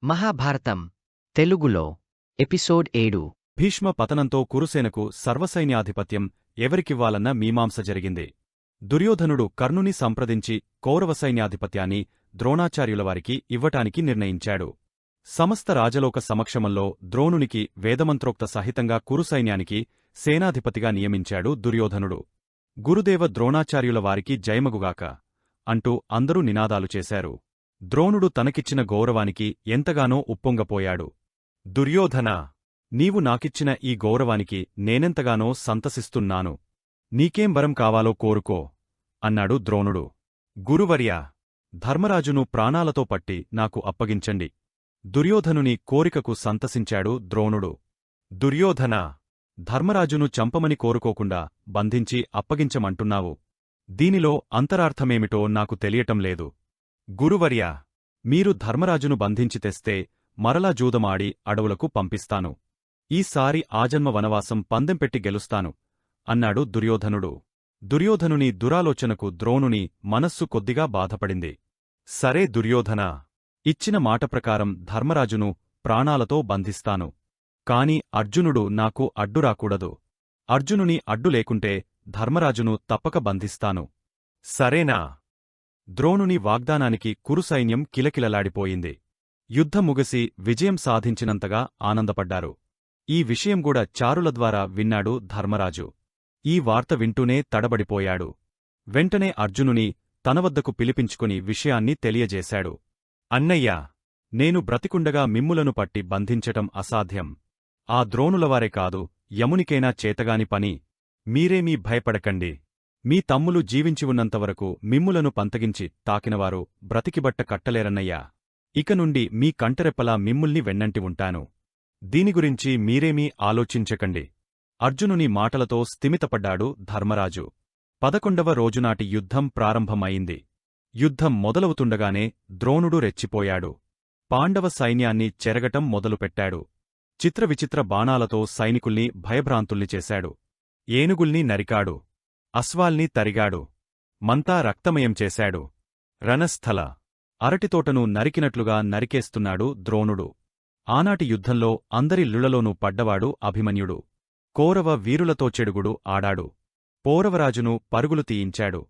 మహాభారతం తెలుగులో ఎపిసోడ్ 7 భీష్మ పతనంతో కురుసేనకు సర్వసైన్యాధిపత్యం ఎవరికివ్వాలన్న మీమాంస జరిగింది. దుర్యోధనుడు కర్ణుని సంప్రదించి కౌరవ సైన్యాధిపత్యాన్ని ద్రోణాచార్యులవారికి ఇవ్వటానికి నిర్ణయించాడు. సమస్త రాజలోక సమక్షమంలో ద్రోణునికి వేదమంత్రోక్త సహితంగా కురుసైన్యానికి సేనాధిపతిగా నియమించాడు దుర్యోధనుడు. గురుదేవ ద్రోణాచార్యులవారికి జయమగుగాక అంటూ అందరూ నినాదాలు చేశారు. ద్రోణుడు తనకిచ్చిన గౌరవానికి ఎంతగానో ఉప్పొంగపోయాడు. దుర్యోధనా, నీవు నాకిచ్చిన ఈ గౌరవానికి నేనెంతగానో సంతసిస్తున్నాను. నీకేం వరం కావాలో కోరుకో అన్నాడు ద్రోణుడు. గురువర్యా, ధర్మరాజును ప్రాణాలతో పట్టి నాకు అప్పగించండి. దుర్యోధనుని కోరికకు సంతసించాడు ద్రోణుడు. దుర్యోధనా, ధర్మరాజును చంపమని కోరుకోకుండా బంధించి అప్పగించమంటున్నావు. దీనిలో అంతరార్థమేమిటో నాకు తెలియటం లేదు. గురువర్యా, మీరు ధర్మరాజును బంధించి తెస్తే మరలా జూదమాడి అడవులకు పంపిస్తాను. ఈసారి ఆజన్మ వనవాసం పందెంపెట్టి గెలుస్తాను అన్నాడు దుర్యోధనుడు. దుర్యోధనుని దురాలోచనకు ద్రోణుని మనస్సు కొద్దిగా బాధపడింది. సరే దుర్యోధనా, ఇచ్చిన మాట ప్రకారం ధర్మరాజును ప్రాణాలతో బంధిస్తాను. కాని అర్జునుడు నాకు అడ్డురాకూడదు. అర్జునుని అడ్డు లేకుంటే ధర్మరాజును తప్పక బంధిస్తాను. సరేనా? ద్రోణుని వాగ్దానానికి కురుసైన్యం కిలకిలలాడిపోయింది. యుద్ధం ముగిసి విజయం సాధించినంతగా ఆనందపడ్డారు. ఈ విషయంగూడా చారుల ద్వారా విన్నాడు ధర్మరాజు. ఈ వార్త వింటూనే తడబడిపోయాడు. వెంటనే అర్జునుని తనవద్దకు పిలిపించుకుని విషయాన్ని తెలియజేశాడు. అన్నయ్యా, నేను బ్రతికుండగా మిమ్ములను పట్టి బంధించటం అసాధ్యం. ఆ ద్రోణులవారే కాదు, యమునికైనా చేతగాని పని. మీరేమీ భయపడకండి. మీ తమ్ములు జీవించి ఉన్నంతవరకు మిమ్ములను పంతగించి తాకినవారు బ్రతికిబట్ట కట్టలేరన్నయ్యా. ఇక నుండి మీ కంటరెప్పలా మిమ్ముల్ని వెన్నంటి ఉంటాను. దీని గురించి మీరేమీ ఆలోచించకండి. అర్జునుని మాటలతో స్థిమితపడ్డాడు ధర్మరాజు. 11వ రోజునాటి యుద్ధం ప్రారంభమైంది. యుద్ధం మొదలవుతుండగానే ద్రోణుడు రెచ్చిపోయాడు. పాండవ సైన్యాన్ని చెరగటం మొదలుపెట్టాడు. చిత్రవిచిత్ర బాణాలతో సైనికుల్ని భయభ్రాంతుల్ని చేశాడు. ఏనుగుల్ని నరికాడు. అశ్వాల్ని తరిగాడు. మంతా రక్తమయం చేశాడు. రణస్థల అరటితోటను నరికినట్లుగా నరికేస్తున్నాడు ద్రోణుడు. ఆనాటి యుద్ధంలో అందరి లుళ్లలోనూ పడ్డవాడు అభిమన్యుడు. కౌరవ వీరులతో చెడుగుడు ఆడాడు. పౌరవరాజును పరుగులు తీయించాడు.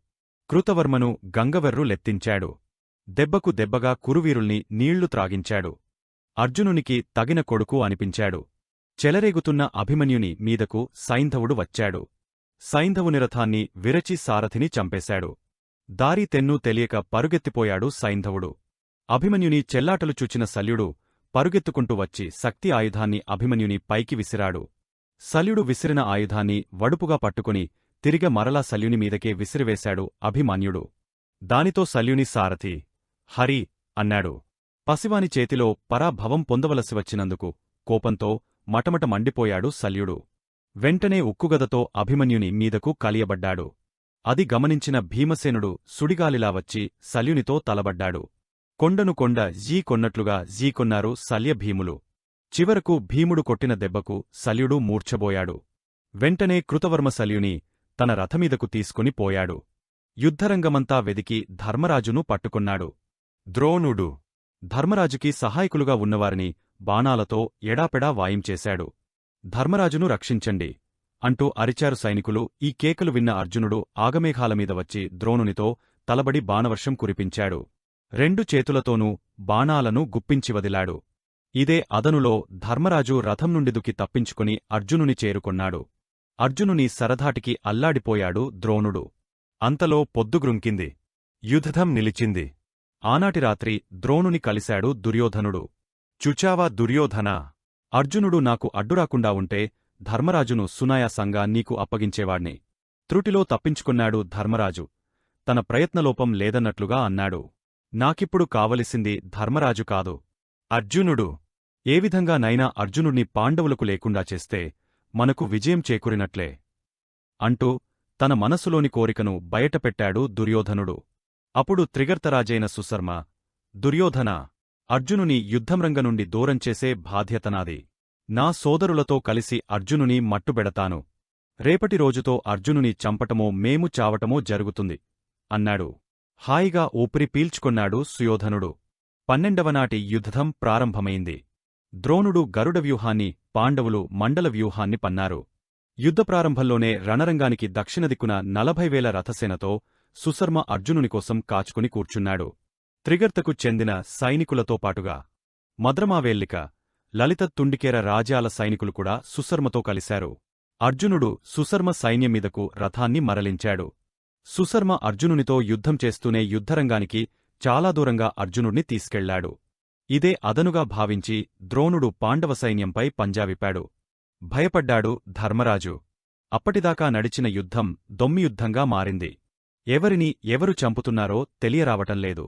కృతవర్మను గంగవెర్రు లెత్తించాడు. దెబ్బకు దెబ్బగా కురువీరుల్ని నీళ్లు త్రాగించాడు. అర్జునునికి తగిన కొడుకు అనిపించాడు. చెలరేగుతున్న అభిమన్యుని మీదకు సైంధవుడు వచ్చాడు. సైంధవుని రథాన్ని విరచి సారథిని చంపేశాడు. దారి తెన్నూ తెలియక పరుగెత్తిపోయాడు సైంధవుడు. అభిమన్యుని చెల్లాటలు చూచిన శల్యుడు పరుగెత్తుకుంటూ వచ్చి శక్తి ఆయుధాన్ని అభిమన్యుని పైకి విసిరాడు. శల్యుడు విసిరిన ఆయుధాన్ని వడుపుగా పట్టుకుని తిరిగ మరలా శల్యుని మీదకే విసిరివేశాడు అభిమన్యుడు. దానితో శల్యుని సారథి హరి అన్నాడు. పసివాని చేతిలో పరాభవం పొందవలసి వచ్చినందుకు కోపంతో మటమట మండిపోయాడు శల్యుడు. వెంటనే ఉక్కుగదతో అభిమన్యుని మీదకు కలియబడ్డాడు. అది గమనించిన భీమసేనుడు సుడిగాలిలా వచ్చి శల్యునితో తలబడ్డాడు. కొండను కొండ కొన్నట్లుగా కొన్నారు శల్యభీములు. చివరకు భీముడు కొట్టిన దెబ్బకు శల్యుడు మూర్ఛబోయాడు. వెంటనే కృతవర్మ శల్యుని తన రథమీదకు తీసుకుని పోయాడు. యుద్ధరంగమంతా వెదికి ధర్మరాజును పట్టుకున్నాడు. ద్రోణుడు ధర్మరాజుకి సహాయకులుగా ఉన్నవారిని బాణాలతో ఎడాపెడా వాయించేశాడు. ధర్మరాజును రక్షించండి అంటూ అరిచారు సైనికులు. ఈ కేకలు విన్న అర్జునుడు ఆగమేఘాలమీద వచ్చి ద్రోణునితో తలబడి బాణవర్షం కురిపించాడు. 2 చేతులతోనూ బాణాలను గుప్పించి వదిలాడు. ఇదే అదనులో ధర్మరాజు రథం నుండి దుకి తప్పించుకుని అర్జునుని చేరుకొన్నాడు. అర్జునుని సరధాటికి అల్లాడిపోయాడు ద్రోణుడు. అంతలో పొద్దుగ్రుంకింది. యుద్ధం నిలిచింది. ఆనాటి రాత్రి ద్రోణుని కలిశాడు దుర్యోధనుడు. చుచావా దుర్యోధనా, అర్జునుడు నాకు అడ్డురాకుండా ఉంటే ధర్మరాజును సునాయాసంగా నీకు అప్పగించేవాణ్ణి. త్రుటిలో తప్పించుకున్నాడు ధర్మరాజు. తన ప్రయత్నలోపం లేదన్నట్లుగా అన్నాడు. నాకిప్పుడు కావలసింది ధర్మరాజు కాదు, అర్జునుడు. ఏ విధంగానైనా అర్జునుడిని పాండవులకు లేకుండా చేస్తే మనకు విజయం చేకూరినట్లే అంటూ తన మనసులోని కోరికను బయటపెట్టాడు దుర్యోధనుడు. అప్పుడు త్రిగర్తరాజైన సుశర్మ, దుర్యోధనా, అర్జునుని యుద్ధంరంగ నుండి దూరంచేసే బాధ్యత నాది. నా సోదరులతో కలిసి అర్జునుని మట్టుబెడతాను. రేపటి రోజుతో అర్జునుని చంపటమో మేము చావటమో జరుగుతుంది అన్నాడు. హాయిగా ఊపిరి పీల్చుకొన్నాడు సుయోధనుడు. 12వ నాటి యుద్ధం ప్రారంభమైంది. ద్రోణుడు గరుడ వ్యూహాన్ని, పాండవులు మండల వ్యూహాన్ని పన్నారు. యుద్ధ ప్రారంభంలోనే రణరంగానికి దక్షిణ దిక్కున 40,000 రథసేనతో సుశర్మ అర్జునుని కోసం కాచుకుని కూర్చున్నాడు. త్రిగర్తకు చెందిన సైనికులతో పాటుగా మద్రమావేల్లిక, లలిత తుండికేర రాజ్యాల సైనికులు కూడా సుశర్మతో కలిశారు. అర్జునుడు సుశర్మ సైన్యం మీదకు రథాన్ని మరలించాడు. సుశర్మ అర్జునునితో యుద్ధం చేస్తూనే యుద్ధరంగానికి చాలా దూరంగా అర్జునుణ్ణి తీసుకెళ్లాడు. ఇదే అదనుగా భావించి ద్రోణుడు పాండవ సైన్యంపై పంజావిపాడు. భయపడ్డాడు ధర్మరాజు. అప్పటిదాకా నడిచిన యుద్ధం దొమ్మియుద్ధంగా మారింది. ఎవరిని ఎవరు చంపుతున్నారో తెలియరావటంలేదు.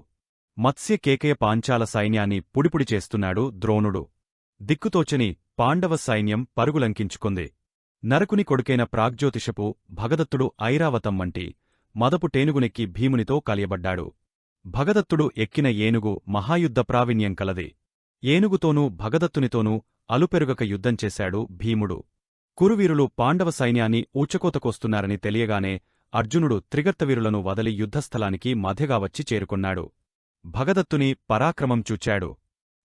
మత్స్య కేకయ పాంచాల సైన్యాన్ని పుడిపుడి చేస్తున్నాడు ద్రోణుడు. దిక్కుతోచని పాండవ సైన్యం పరుగులంకించుకుంది. నరకుని కొడుకైన ప్రాగ్జ్యోతిషపు భగదత్తుడు ఐరావతం వంటి మదపు టేనుగునెక్కి భీమునితో కలియబడ్డాడు. భగదత్తుడు ఎక్కిన ఏనుగు మహాయుద్ధ ప్రావీణ్యం కలది. ఏనుగుతోనూ భగదత్తునితోనూ అలుపెరుగక యుద్ధం చేశాడు భీముడు. కురువీరులు పాండవ సైన్యాన్ని ఊచకోతకొస్తున్నారని తెలియగానే అర్జునుడు త్రిగర్తవీరులను వదలి యుద్ధస్థలానికి మధ్యగా వచ్చి చేరుకున్నాడు. భగదత్తుని పరాక్రమం చూచాడు.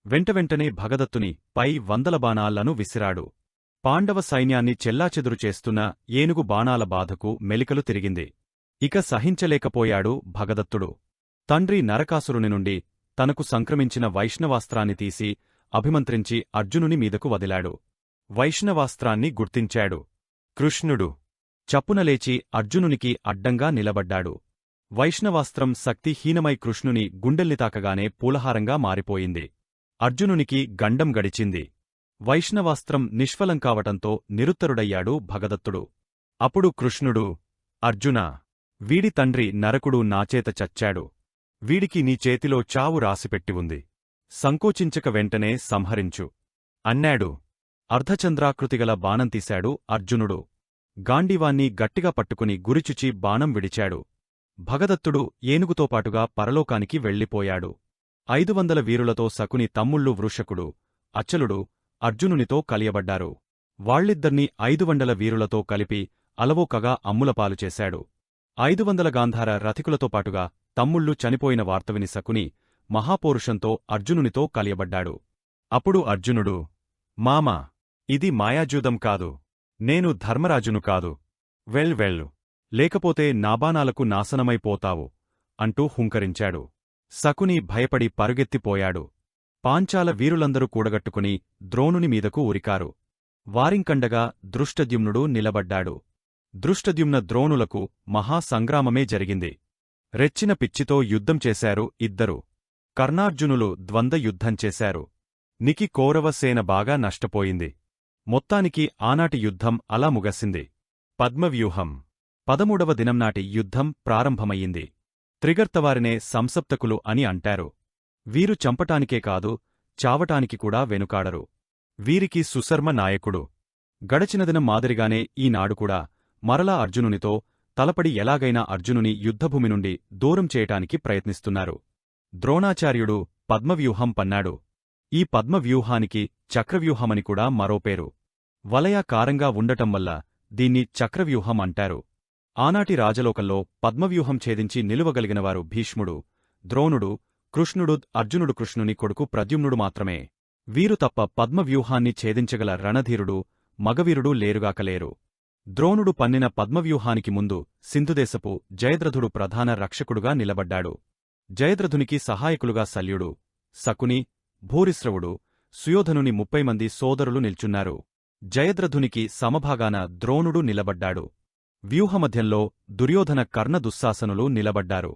వెంటవెంటనే భగదత్తుని పై 100 బాణాలను విసిరాడు. పాండవ సైన్యాన్ని చెల్లాచెదురు చేస్తున్న ఏనుగు బాణాల బాధకు మెలికలు తిరిగింది. ఇక సహించలేకపోయాడు భగదత్తుడు. తండ్రి నరకాసురుని నుండి తనకు సంక్రమించిన వైష్ణవాస్త్రాన్ని తీసి అభిమంత్రించి అర్జునుని మీదకు వదిలాడు. వైష్ణవాస్త్రాన్ని గుర్తించాడు. కృష్ణుడు చప్పున లేచి అర్జునునికి అడ్డంగా నిలబడ్డాడు. వైష్ణవాస్త్రం శక్తిహీనమై కృష్ణుని గుండెల్ని తాకగానే పూలహారంగా మారిపోయింది. అర్జునునికి గండం గడిచింది. వైష్ణవాస్త్రం నిష్ఫలం కావటంతో నిరుత్తరుడయ్యాడు భగదత్తుడు. అప్పుడు కృష్ణుడు, అర్జునా, వీడి తండ్రి నరకుడు నాచేత చచ్చాడు. వీడికి నీ చేతిలో చావు రాసిపెట్టి ఉంది. సంకోచించక వెంటనే సంహరించు అన్నాడు. అర్ధచంద్రాకృతిగల బాణం తీశాడు అర్జునుడు. గాండీవాన్ని గట్టిగా పట్టుకుని గురిచుచి బాణం విడిచాడు. భగదత్తుడు ఏనుగుతోపాటుగా పరలోకానికి వెళ్ళిపోయాడు. 500 వీరులతో శకుని తమ్ముళ్ళు వృషకుడు, అచలుడు అర్జునునితో కలియబడ్డారు. వాళ్ళిద్దర్నీ 500 వీరులతో కలిపి అలవోకగా అమ్ములపాలు చేశాడు. 500 గాంధార రథికులతో పాటుగా తమ్ముళ్ళు చనిపోయిన వార్తవిని శకుని మహాపౌరుషంతో అర్జునునితో కలియబడ్డాడు. అప్పుడు అర్జునుడు, మామా, ఇది మాయాజూదం కాదు. నేను ధర్మరాజును కాదు. వెళ్ళు, లేకపోతే నాబాణాలకు నాశనమైపోతావు అంటూ హుంకరించాడు. శకుని భయపడి పరుగెత్తిపోయాడు. పాంచాల వీరులందరూ కూడగట్టుకుని ద్రోణుని మీదకు ఉరికారు. వారింకండగా దృష్టద్యుమ్నుడు నిలబడ్డాడు. దృష్టద్యుమ్న ద్రోణులకు మహాసంగ్రామమే జరిగింది. రెచ్చిన పిచ్చితో యుద్ధం చేశారు ఇద్దరు. కర్ణార్జునులు ద్వంద్వ యుద్ధం చేశారు. నికి కౌరవసేన బాగా నష్టపోయింది. మొత్తానికి ఆనాటి యుద్ధం అలా ముగసింది. పద్మవ్యూహం 13వ దినంనాటి యుద్ధం ప్రారంభమయ్యింది. త్రిగర్తవారినే సంసప్తకులు అని అంటారు. వీరు చంపటానికే కాదు, చావటానికి కూడా వెనుకాడరు. వీరికి సుశర్మ నాయకుడు. గడచిన దినం మాదిరిగానే ఈనాడుకూడా మరలా అర్జునునితో తలపడి ఎలాగైనా అర్జునుని యుద్ధభూమి నుండి దూరం చేయటానికి ప్రయత్నిస్తున్నారు. ద్రోణాచార్యుడు పద్మవ్యూహం పన్నాడు. ఈ పద్మవ్యూహానికి చక్రవ్యూహమని కూడా మరోపేరు. వలయాకారంగా ఉండటం వల్ల దీన్ని చక్రవ్యూహం అంటారు. ఆనాటి రాజలోకంలో పద్మవ్యూహం ఛేదించి నిలువగలిగినవారు భీష్ముడు, ద్రోణుడు, కృష్ణుడు. అర్జునుడు కృష్ణుని కొడుకు ప్రద్యుమ్నుడు మాత్రమే. వీరు తప్ప పద్మవ్యూహాన్ని ఛేదించగల రణధీరుడు, మగవీరుడు లేరుగాకలేరు. ద్రోణుడు పన్నిన పద్మవ్యూహానికి ముందు సింధుదేశపు జయద్రథుడు ప్రధాన రక్షకుడుగా నిలబడ్డాడు. జయద్రథునికి సహాయకులుగా శల్యుడు, శకుని, భూరిశ్రవుడు, సుయోధనుని 30 మంది సోదరులు నిల్చున్నారు. జయద్రథునికి సమభాగాన ద్రోణుడు నిలబడ్డాడు. వ్యూహమధ్యంలో దుర్యోధన కర్ణ దుశ్శాసనులు నిలబడ్డారు.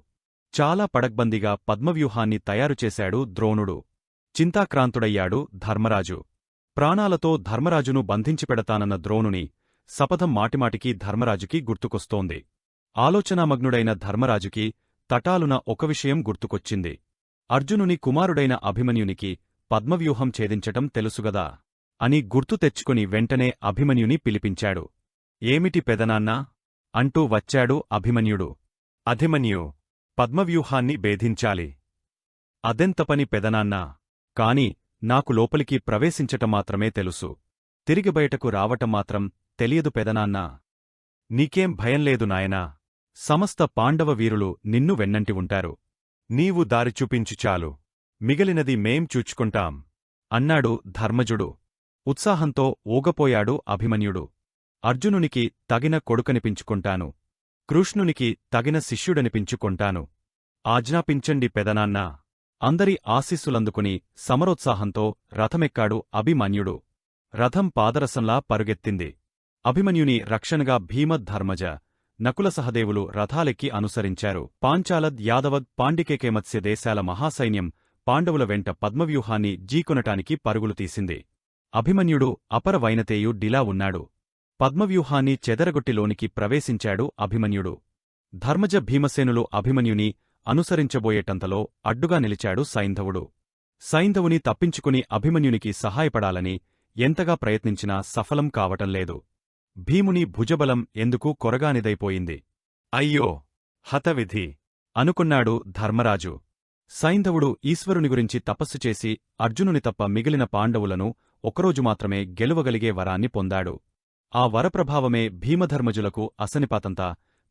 చాలా పడగ్బందీగా పద్మవ్యూహాన్ని తయారుచేశాడు ద్రోణుడు. చింతాక్రాంతుడయ్యాడు ధర్మరాజు. ప్రాణాలతో ధర్మరాజును బంధించిపెడతానన్న ద్రోణుని శపథం మాటిమాటికి ధర్మరాజుకి గుర్తుకొస్తోంది. ఆలోచనామగ్నుడైన ధర్మరాజుకి తటాలున ఒక విషయం గుర్తుకొచ్చింది. అర్జునుని కుమారుడైన అభిమన్యునికి పద్మవ్యూహం ఛేదించటం తెలుసుగదా అని గుర్తు తెచ్చుకుని వెంటనే అభిమన్యుని పిలిపించాడు. ఏమిటి పెదనాన్నా అంటూ వచ్చాడు అభిమన్యుడు. అభిమన్యు, పద్మవ్యూహాన్ని భేదించాలి. అదెంత పని పెదనాన్నా? కాని నాకు లోపలికి ప్రవేశించటమాత్రమే తెలుసు. తిరిగి బయటకు రావటం మాత్రం తెలియదు పెదనాన్నా. నీకేం భయంలేదు నాయనా. సమస్త పాండవ వీరులు నిన్ను వెన్నంటి ఉంటారు. నీవు దారి చూపించు చాలు. మిగిలినది మేం చూచుకుంటాం అన్నాడు ధర్మజుడు. ఉత్సాహంతో ఊగపోయాడు అభిమన్యుడు. అర్జునునికి తగిన కొడుకనిపించుకుంటాను. కృష్ణునికి తగిన శిష్యుడనిపించుకొంటాను. ఆజ్ఞాపించండి పెదనాన్నా. అందరి ఆశీస్సులందుకుని సమరోత్సాహంతో రథమెక్కాడు అభిమన్యుడు. రథం పాదరసంలా పరుగెత్తింది. అభిమన్యుని రక్షణగా భీమధర్మజ, నకుల సహదేవులు రథాలెక్కి అనుసరించారు. పాంచాలద్ యాదవద్ పాండికేకేమత్స్య దేశాల మహాసైన్యం పాండవుల వెంట పద్మవ్యూహాన్ని జీకొనటానికి పరుగులు తీసింది. అభిమన్యుడు అపర వైనతేయుడిలా ఉన్నాడు. పద్మవ్యూహాన్ని చెదరగొట్టిలోనికి ప్రవేశించాడు అభిమన్యుడు. ధర్మజ భీమసేనులు అభిమన్యుని అనుసరించబోయేటంతలో అడ్డుగా నిలిచాడు సైంధవుడు. సైంధవుని తప్పించుకుని అభిమన్యునికి సహాయపడాలని ఎంతగా ప్రయత్నించినా సఫలం కావటంలేదు. భీముని భుజబలం ఎందుకు కొరగానిదైపోయింది. అయ్యో, హతవిధి అనుకున్నాడు ధర్మరాజు. సైంధవుడు ఈశ్వరుని గురించి తపస్సు చేసి అర్జునుని తప్ప మిగిలిన పాండవులను ఒకరోజు మాత్రమే గెలువగలిగే వరాన్ని పొందాడు. ఆ వరప్రభావమే భీమధర్మజులకు అసనిపాతంతా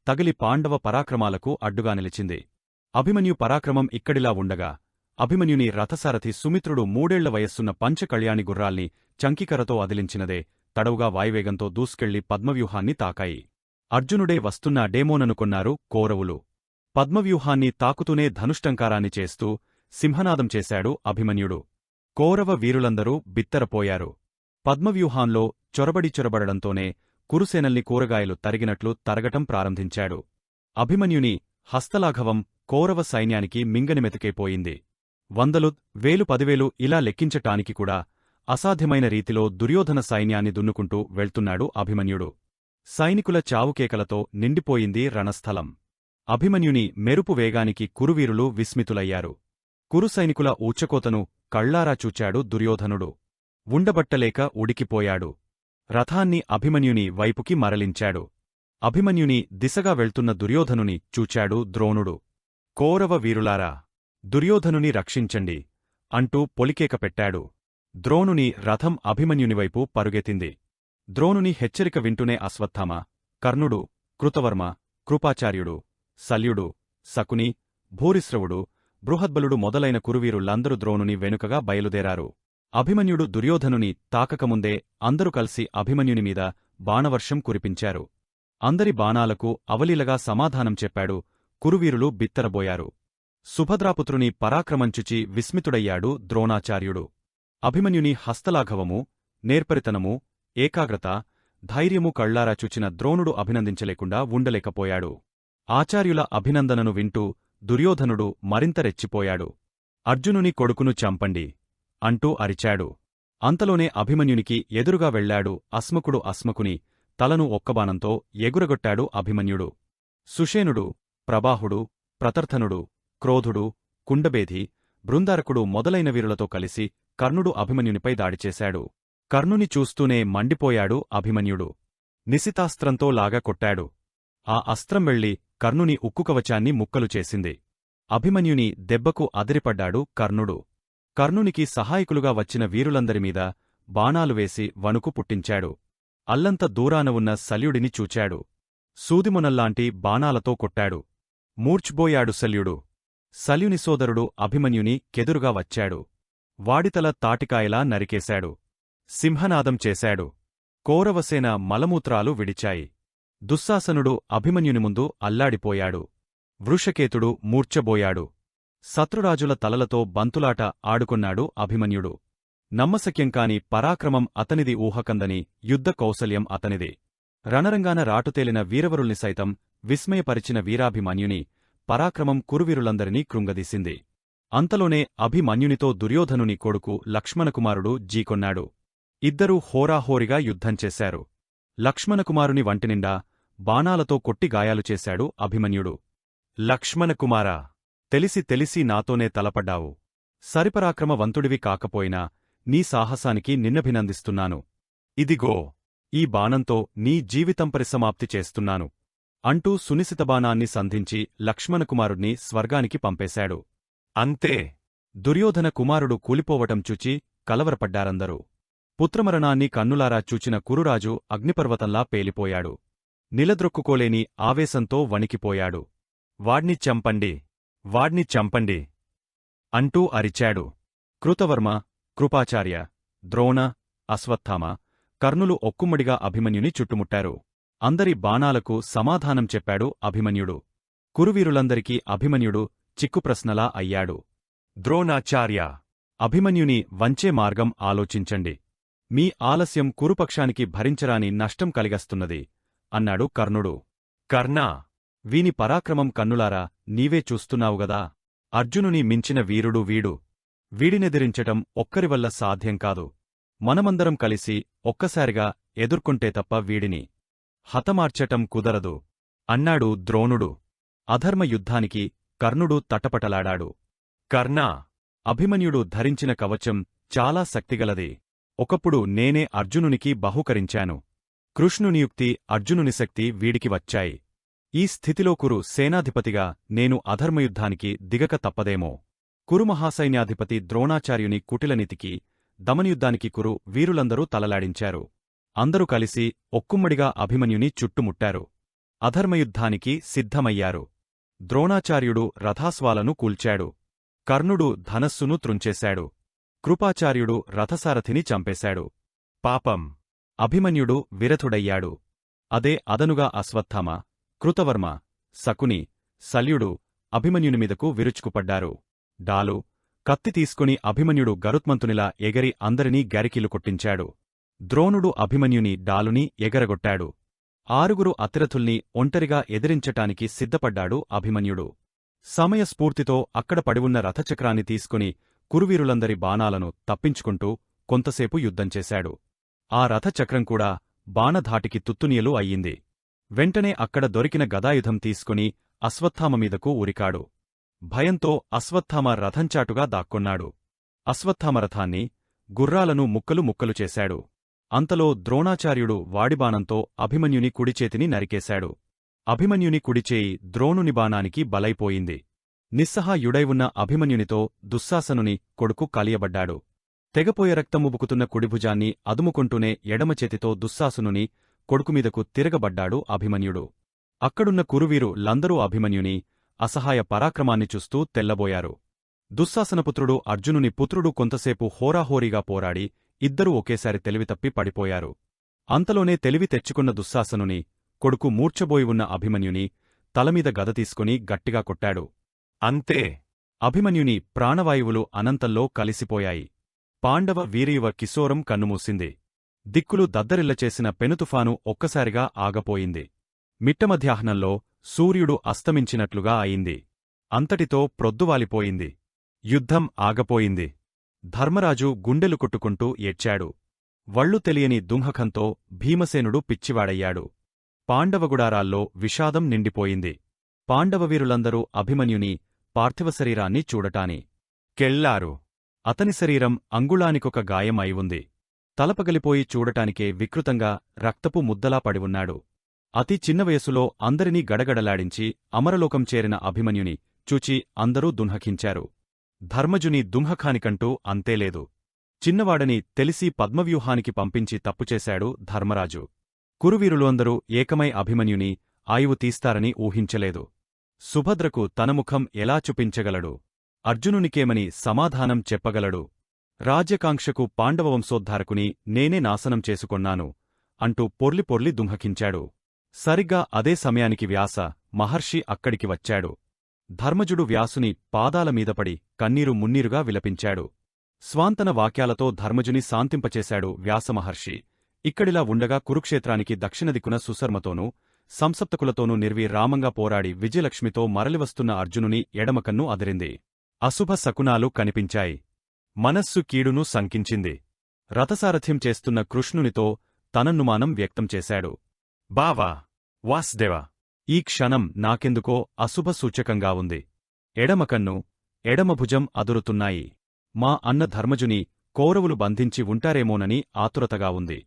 తగిలి పాండవ పరాక్రమాలకు అడ్డుగా నిలిచింది. అభిమన్యు పరాక్రమం ఇక్కడిలా ఉండగా, అభిమన్యుని రథసారథి సుమిత్రుడు 3 ఏళ్ల వయస్సున్న పంచకళ్యాణి గుర్రాల్ని చంకికరతో అదిలించినదే తడవుగా వాయువేగంతో దూసుకెళ్లి పద్మవ్యూహాన్ని తాకాయి. అర్జునుడే వస్తున్నాడేమోననుకొన్నారు కౌరవులు. పద్మవ్యూహాన్ని తాకుతూనే ధనుష్టంకారాన్ని చేస్తూ సింహనాదం చేశాడు అభిమన్యుడు. కౌరవ వీరులందరూ బిత్తరపోయారు. పద్మవ్యూహాంలో చొరబడడంతోనే కురుసేనల్ని కూరగాయలు తరిగినట్లు తరగటం ప్రారంభించాడు. అభిమన్యుని హస్తలాఘవం కౌరవ సైన్యానికి మింగనిమెతికైపోయింది. 100,000, 1,000, 10,000 ఇలా లెక్కించటానికి కూడా అసాధ్యమైన రీతిలో దుర్యోధన సైన్యాన్ని దున్నుకుంటూ వెళ్తున్నాడు అభిమన్యుడు. సైనికుల చావుకేకలతో నిండిపోయింది రణస్థలం. అభిమన్యుని మెరుపు వేగానికి కురువీరులు విస్మితులయ్యారు. కురు సైనికుల ఊచకోతను కళ్లారా చూచాడు దుర్యోధనుడు. ఉండబట్టలేక ఉడికిపోయాడు. రథాన్ని అభిమన్యుని వైపుకి మరలించాడు. అభిమన్యుని దిశగా వెళ్తున్న దుర్యోధనుని చూచాడు ద్రోణుడు. కౌరవ వీరులారా, దుర్యోధనుని రక్షించండి అంటూ పొలికేక పెట్టాడు. ద్రోణుని రథం అభిమన్యునివైపు పరుగెత్తింది. ద్రోణుని హెచ్చరిక వింటూనే అశ్వత్థామ, కర్ణుడు, కృతవర్మ, కృపాచార్యుడు, శల్యుడు, శకుని, భూరిశ్రవుడు, బృహద్బలుడు మొదలైన కురువీరులందరూ ద్రోణుని వెనుకగా బయలుదేరారు. అభిమన్యుడు దుర్యోధనుని తాకకముందే అందరూ కలిసి అభిమన్యునిమీద బాణవర్షం కురిపించారు. అందరి బాణాలకు అవలీలగా సమాధానం చెప్పాడు. కురువీరులు బిత్తరబోయారు. సుభద్రాపుత్రుని పరాక్రమంచుచి విస్మితుడయ్యాడు ద్రోణాచార్యుడు. అభిమన్యుని హస్తలాఘవము, నేర్పరితనము, ఏకాగ్రత, ధైర్యము కళ్లారా చూచిన ద్రోణుడు అభినందించలేకుండా ఉండలేకపోయాడు. ఆచార్యుల అభినందనను వింటూ దుర్యోధనుడు మరింత రెచ్చిపోయాడు. అర్జునుని కొడుకును చంపండి అంటూ అరిచాడు. అంతలోనే అభిమన్యునికి ఎదురుగా వెళ్లాడు అస్మకుని తలను ఒక్కబాణంతో ఎగురగొట్టాడు అభిమన్యుడు. సుషేనుడు, ప్రభాహుడు, ప్రతర్థనుడు, క్రోధుడు, కుండబేధి, బృందారకుడు మొదలైన వీరులతో కలిసి కర్ణుడు అభిమన్యునిపై దాడిచేశాడు. కర్ణుని చూస్తూనే మండిపోయాడు అభిమన్యుడు. నిశితాస్త్రంతో లాగా కొట్టాడు. ఆ అస్త్రం వెళ్లి కర్ణుని ఉక్కుకవచాన్ని ముక్కలు చేసింది. అభిమన్యుని దెబ్బకు అదిరిపడ్డాడు కర్ణుడు. కర్ణునికి సహాయకులుగా వచ్చిన వీరులందరిమీద బాణాలు వేసి వణుకు పుట్టించాడు. అల్లంత దూరాన ఉన్న శల్యుడిని చూచాడు. సూదిమొనల్లాంటి బాణాలతో కొట్టాడు. మూర్ఛ్బోయాడు శల్యుడు. శల్యుని సోదరుడు అభిమన్యుని కెదురుగా వచ్చాడు. వాడితల తాటికాయలా నరికేశాడు. సింహనాదం చేశాడు. కౌరవసేన మలమూత్రాలు విడిచాయి. దుశ్శాసనుడు అభిమన్యుని ముందు అల్లాడిపోయాడు. వృషకేతుడు మూర్ఛబోయాడు. శత్రురాజుల తలలతో బంతులాట ఆడుకొన్నాడు అభిమన్యుడు. నమ్మశక్యంకాని పరాక్రమం అతనిది, ఊహకందని యుద్ధ కౌశల్యం అతనిది. రణరంగాన రాటుతేలిన వీరవరుల్ని సైతం విస్మయపరిచిన వీరాభిమన్యుని పరాక్రమం కురువీరులందరినీ కృంగదీసింది. అంతలోనే అభిమన్యునితో దుర్యోధనుని కొడుకు లక్ష్మణకుమారుడు జీకొన్నాడు. ఇద్దరూ హోరాహోరిగా యుద్ధం చేశారు. లక్ష్మణకుమారుని వంటినిండా బాణాలతో కొట్టి గాయాలు చేశాడు అభిమన్యుడు. లక్ష్మణకుమారా, తెలిసి నాతోనే తలపడ్డావు. సరిపరాక్రమవంతుడివి కాకపోయినా నీ సాహసానికి నిన్నభినందిస్తున్నాను. ఇదిగో, ఈ బాణంతో నీ జీవితం పరిసమాప్తి చేస్తున్నాను అంటూ సునిశితబాణాన్ని సంధించి లక్ష్మణకుమారుణ్ణి స్వర్గానికి పంపేశాడు. అంతే. దుర్యోధన కుమారుడు కూలిపోవటం చూచి కలవరపడ్డారందరూ. పుత్రమరణాన్ని కన్నులారా చూచిన కురురాజు అగ్నిపర్వతంలా పేలిపోయాడు. నిలద్రొక్కుకోలేని ఆవేశంతో వణికిపోయాడు. వాడ్ని చంపండి! వాడ్ని చంపండి! అంటూ అరిచాడు. కృతవర్మ, కృపాచార్య, ద్రోణ, అశ్వత్థామ, కర్ణులు ఒక్కుమ్మడిగా అభిమన్యుని చుట్టుముట్టారు. అందరి బాణాలకు సమాధానం చెప్పాడు అభిమన్యుడు. కురువీరులందరికీ అభిమన్యుడు చిక్కుప్రశ్నలా అయ్యాడు. ద్రోణాచార్య, అభిమన్యుని వంచే మార్గం ఆలోచించండి. మీ ఆలస్యం కురుపక్షానికి భరించరాని నష్టం కలిగస్తున్నది అన్నాడు కర్ణుడు. కర్ణా, వీని పరాక్రమం కన్నులారా నీవే చూస్తున్నావుగదా. అర్జునుని మించిన వీరుడు వీడు. వీడినెదిరించటం ఒక్కరివల్ల సాధ్యం కాదు. మనమందరం కలిసి ఒక్కసారిగా ఎదుర్కొంటే తప్ప వీడిని హతమార్చటం కుదరదు అన్నాడు ద్రోణుడు. అధర్మ యుద్ధానికి కర్ణుడు తటపటలాడాడు. కర్ణా, అభిమన్యుడు ధరించిన కవచం చాలా శక్తిగలది. ఒకప్పుడు నేనే అర్జునునికి బహూకరించాను. కృష్ణునియుక్తి, అర్జునుని శక్తి వీడికి వచ్చాయి. ఈ స్థితిలో కురు సేనాధిపతిగా నేను అధర్మయుద్ధానికి దిగక తప్పదేమో. కురుమహాసైన్యాధిపతి ద్రోణాచార్యుని కుటిలనీతికి, దమనయుద్ధానికి కురు వీరులందరూ తలలాడించారు. అందరూ కలిసి ఒక్కుమ్మడిగా అభిమన్యుని చుట్టుముట్టారు. అధర్మయుద్ధానికి సిద్ధమయ్యారు. ద్రోణాచార్యుడు రథాస్వాలను కూల్చాడు. కర్ణుడు ధనస్సును త్రుంచేశాడు. కృపాచార్యుడు రథసారథిని చంపేశాడు. పాపం! అభిమన్యుడు విరథుడయ్యాడు. అదే అదనుగా అశ్వత్థామ, కృతవర్మ, శకుని, శల్యుడు అభిమన్యునిమీదకు విరుచుకుపడ్డారు. డాలు, కత్తి తీసుకుని అభిమన్యుడు గరుత్మంతునిలా ఎగరి అందరినీ గరికీలు కొట్టించాడు. ద్రోణుడు అభిమన్యుని డాలుని ఎగరగొట్టాడు. 6 అతిరథుల్ని ఒంటరిగా ఎదిరించటానికి సిద్ధపడ్డాడు అభిమన్యుడు. సమయస్ఫూర్తితో అక్కడ పడివున్న రథచక్రాన్ని తీసుకుని కురువీరులందరి బాణాలను తప్పించుకుంటూ కొంతసేపు యుద్ధం చేశాడు. ఆ రథచక్రంకూడా బాణధాటికి తుత్తునియలు అయ్యింది. వెంటనే అక్కడ దొరికిన గదాయుధం తీసుకుని అశ్వత్థామమీదకు ఉరికాడు. భయంతో అశ్వత్థామ రథంచాటుగా దాక్కున్నాడు. అశ్వత్థామ రథాన్ని, గుర్రాలను ముక్కలు ముక్కలు చేశాడు. అంతలో ద్రోణాచార్యుడు వాడిబాణంతో అభిమన్యుని కుడిచేతిని నరికేశాడు. అభిమన్యుని కుడిచేయి ద్రోణుని బాణానికి బలైపోయింది. నిస్సహాయుడైవున్న అభిమన్యునితో దుశ్శాసనుని కొడుకు కలియబడ్డాడు. తెగపోయే రక్తముబుకుతున్న కుడిభుజాన్ని అదుముకుంటూనే ఎడమచేతితో దుశ్శాసనుని కొడుకుమీదకు తిరగబడ్డాడు అభిమన్యుడు. అక్కడున్న కురువీరు లందరూ అభిమన్యుని అసహాయ పరాక్రమాన్ని చూస్తూ తెల్లబోయారు. దుశ్శాసనపుత్రుడు అర్జునుని పుత్రుడు కొంతసేపు హోరాహోరీగా పోరాడి ఇద్దరూ ఒకేసారి తెలివితప్పి పడిపోయారు. అంతలోనే తెలివి తెచ్చుకున్న దుశ్శాసనుని కొడుకు మూర్ఛబోయి ఉన్న అభిమన్యుని తలమీద గద తీసుకుని గట్టిగా కొట్టాడు. అంతే! అభిమన్యుని ప్రాణవాయువులు అనంతంలో కలిసిపోయాయి. పాండవ వీరయువ కిశోరం కన్నుమూసింది. దిక్కులు దద్దరిల్లచేసిన పెనుతుఫాను ఒక్కసారిగా ఆగపోయింది. మిట్టమధ్యాహ్నంలో సూర్యుడు అస్తమించినట్లుగా అయింది. అంతటితో ప్రొద్దువాలిపోయింది. యుద్ధం ఆగపోయింది. ధర్మరాజు గుండెలు కొట్టుకుంటూ ఏడ్చాడు. వళ్ళు తెలియని దుంహకంతో భీమసేనుడు పిచ్చివాడయ్యాడు. పాండవగుడారాల్లో విషాదం నిండిపోయింది. పాండవవీరులందరూ అభిమన్యుని పార్థివశరీరాన్ని చూడటాని కెళ్లారు. అతని శరీరం అంగుళానికొక గాయం అయివుంది. తలపగలిపోయి చూడటానికే వికృతంగా రక్తపు ముద్దలా పడివున్నాడు. అతి చిన్న వయసులో అందరినీ గడగడలాడించి అమరలోకం చేరిన అభిమన్యుని చూచి అందరూ దుంహకించారు. ధర్మజుని దుంహకానికంటూ అంతేలేదు. చిన్నవాడని తెలిసి పద్మవ్యూహానికి పంపించి తప్పుచేశాడు ధర్మరాజు. కురువీరులు అందరూ ఏకమై అభిమన్యుని ఆయువు తీస్తారని ఊహించలేదు. సుభద్రకు తన ముఖం ఎలా చూపించగలడు? అర్జునునికేమని సమాధానం చెప్పగలడు? రాజ్యకాంక్షకు పాండవవంశోద్ధారకుని నేనే నాశనం చేసుకొన్నాను అంటూ పొర్లి పొర్లి దుంహకించాడు. సరిగ్గా అదే సమయానికి వ్యాస మహర్షి అక్కడికి వచ్చాడు. ధర్మజుడు వ్యాసుని పాదాలమీదపడి కన్నీరు మున్నీరుగా విలపించాడు. స్వాంతన వాక్యాలతో ధర్మజుని శాంతింపచేశాడు వ్యాసమహర్షి. ఇక్కడిలా ఉండగా కురుక్షేత్రానికి దక్షిణదిక్కున సుశర్మతోనూ సంసప్తకులతోనూ నిర్విరామంగా పోరాడి విజయలక్ష్మితో మరలివస్తున్న అర్జునుని ఎడమకన్ను అదిరింది. అశుభ శకునాలు కనిపించాయి. మనస్సు కీడును శంకించింది. రథసారథ్యం చేస్తున్న కృష్ణునితో తననుమానం వ్యక్తం చేశాడు. బావా! వాసుదేవ! ఈ క్షణం నాకెందుకో అశుభ సూచకంగా ఉంది. ఎడమకన్ను, ఎడమభుజం అదురుతున్నాయి. మా అన్న ధర్మజుని కౌరవులు బంధించి ఉంటారేమోనని ఆతురతగా ఉంది.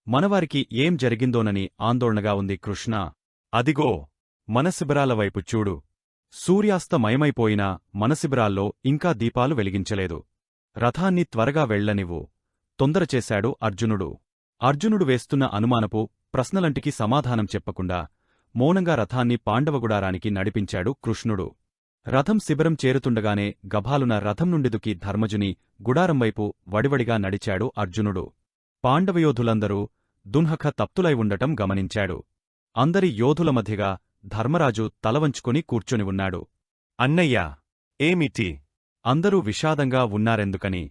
మనవారికి ఏం జరిగిందోనని ఆందోళనగా ఉంది కృష్ణా! అదిగో మనశిబిరాల వైపు చూడు. సూర్యాస్తమయమైపోయినా మనశిబిరాల్లో ఇంకా దీపాలు వెలిగించలేదు. రథాన్ని త్వరగా వెళ్లనివ్వు తొందరచేశాడు అర్జునుడు. అర్జునుడు వేస్తున్న అనుమానపు ప్రశ్నలంటికి సమాధానం చెప్పకుండా మౌనంగా రథాన్ని పాండవగుడారానికి నడిపించాడు కృష్ణుడు. రథం శిబిరం చేరుతుండగానే గభాలున రథం నుండి దుకి ధర్మజుని గుడారంవైపు వడివడిగా నడిచాడు అర్జునుడు. పాండవయోధులందరూ దున్హఖ తప్తులై ఉండటం గమనించాడు. అందరి యోధుల మధ్యగా ధర్మరాజు తలవంచుకొని కూర్చొని ఉన్నాడు. అన్నయ్యా, ఏమిటి? అందరూ విషాదంగా ఉన్నారెందుకని?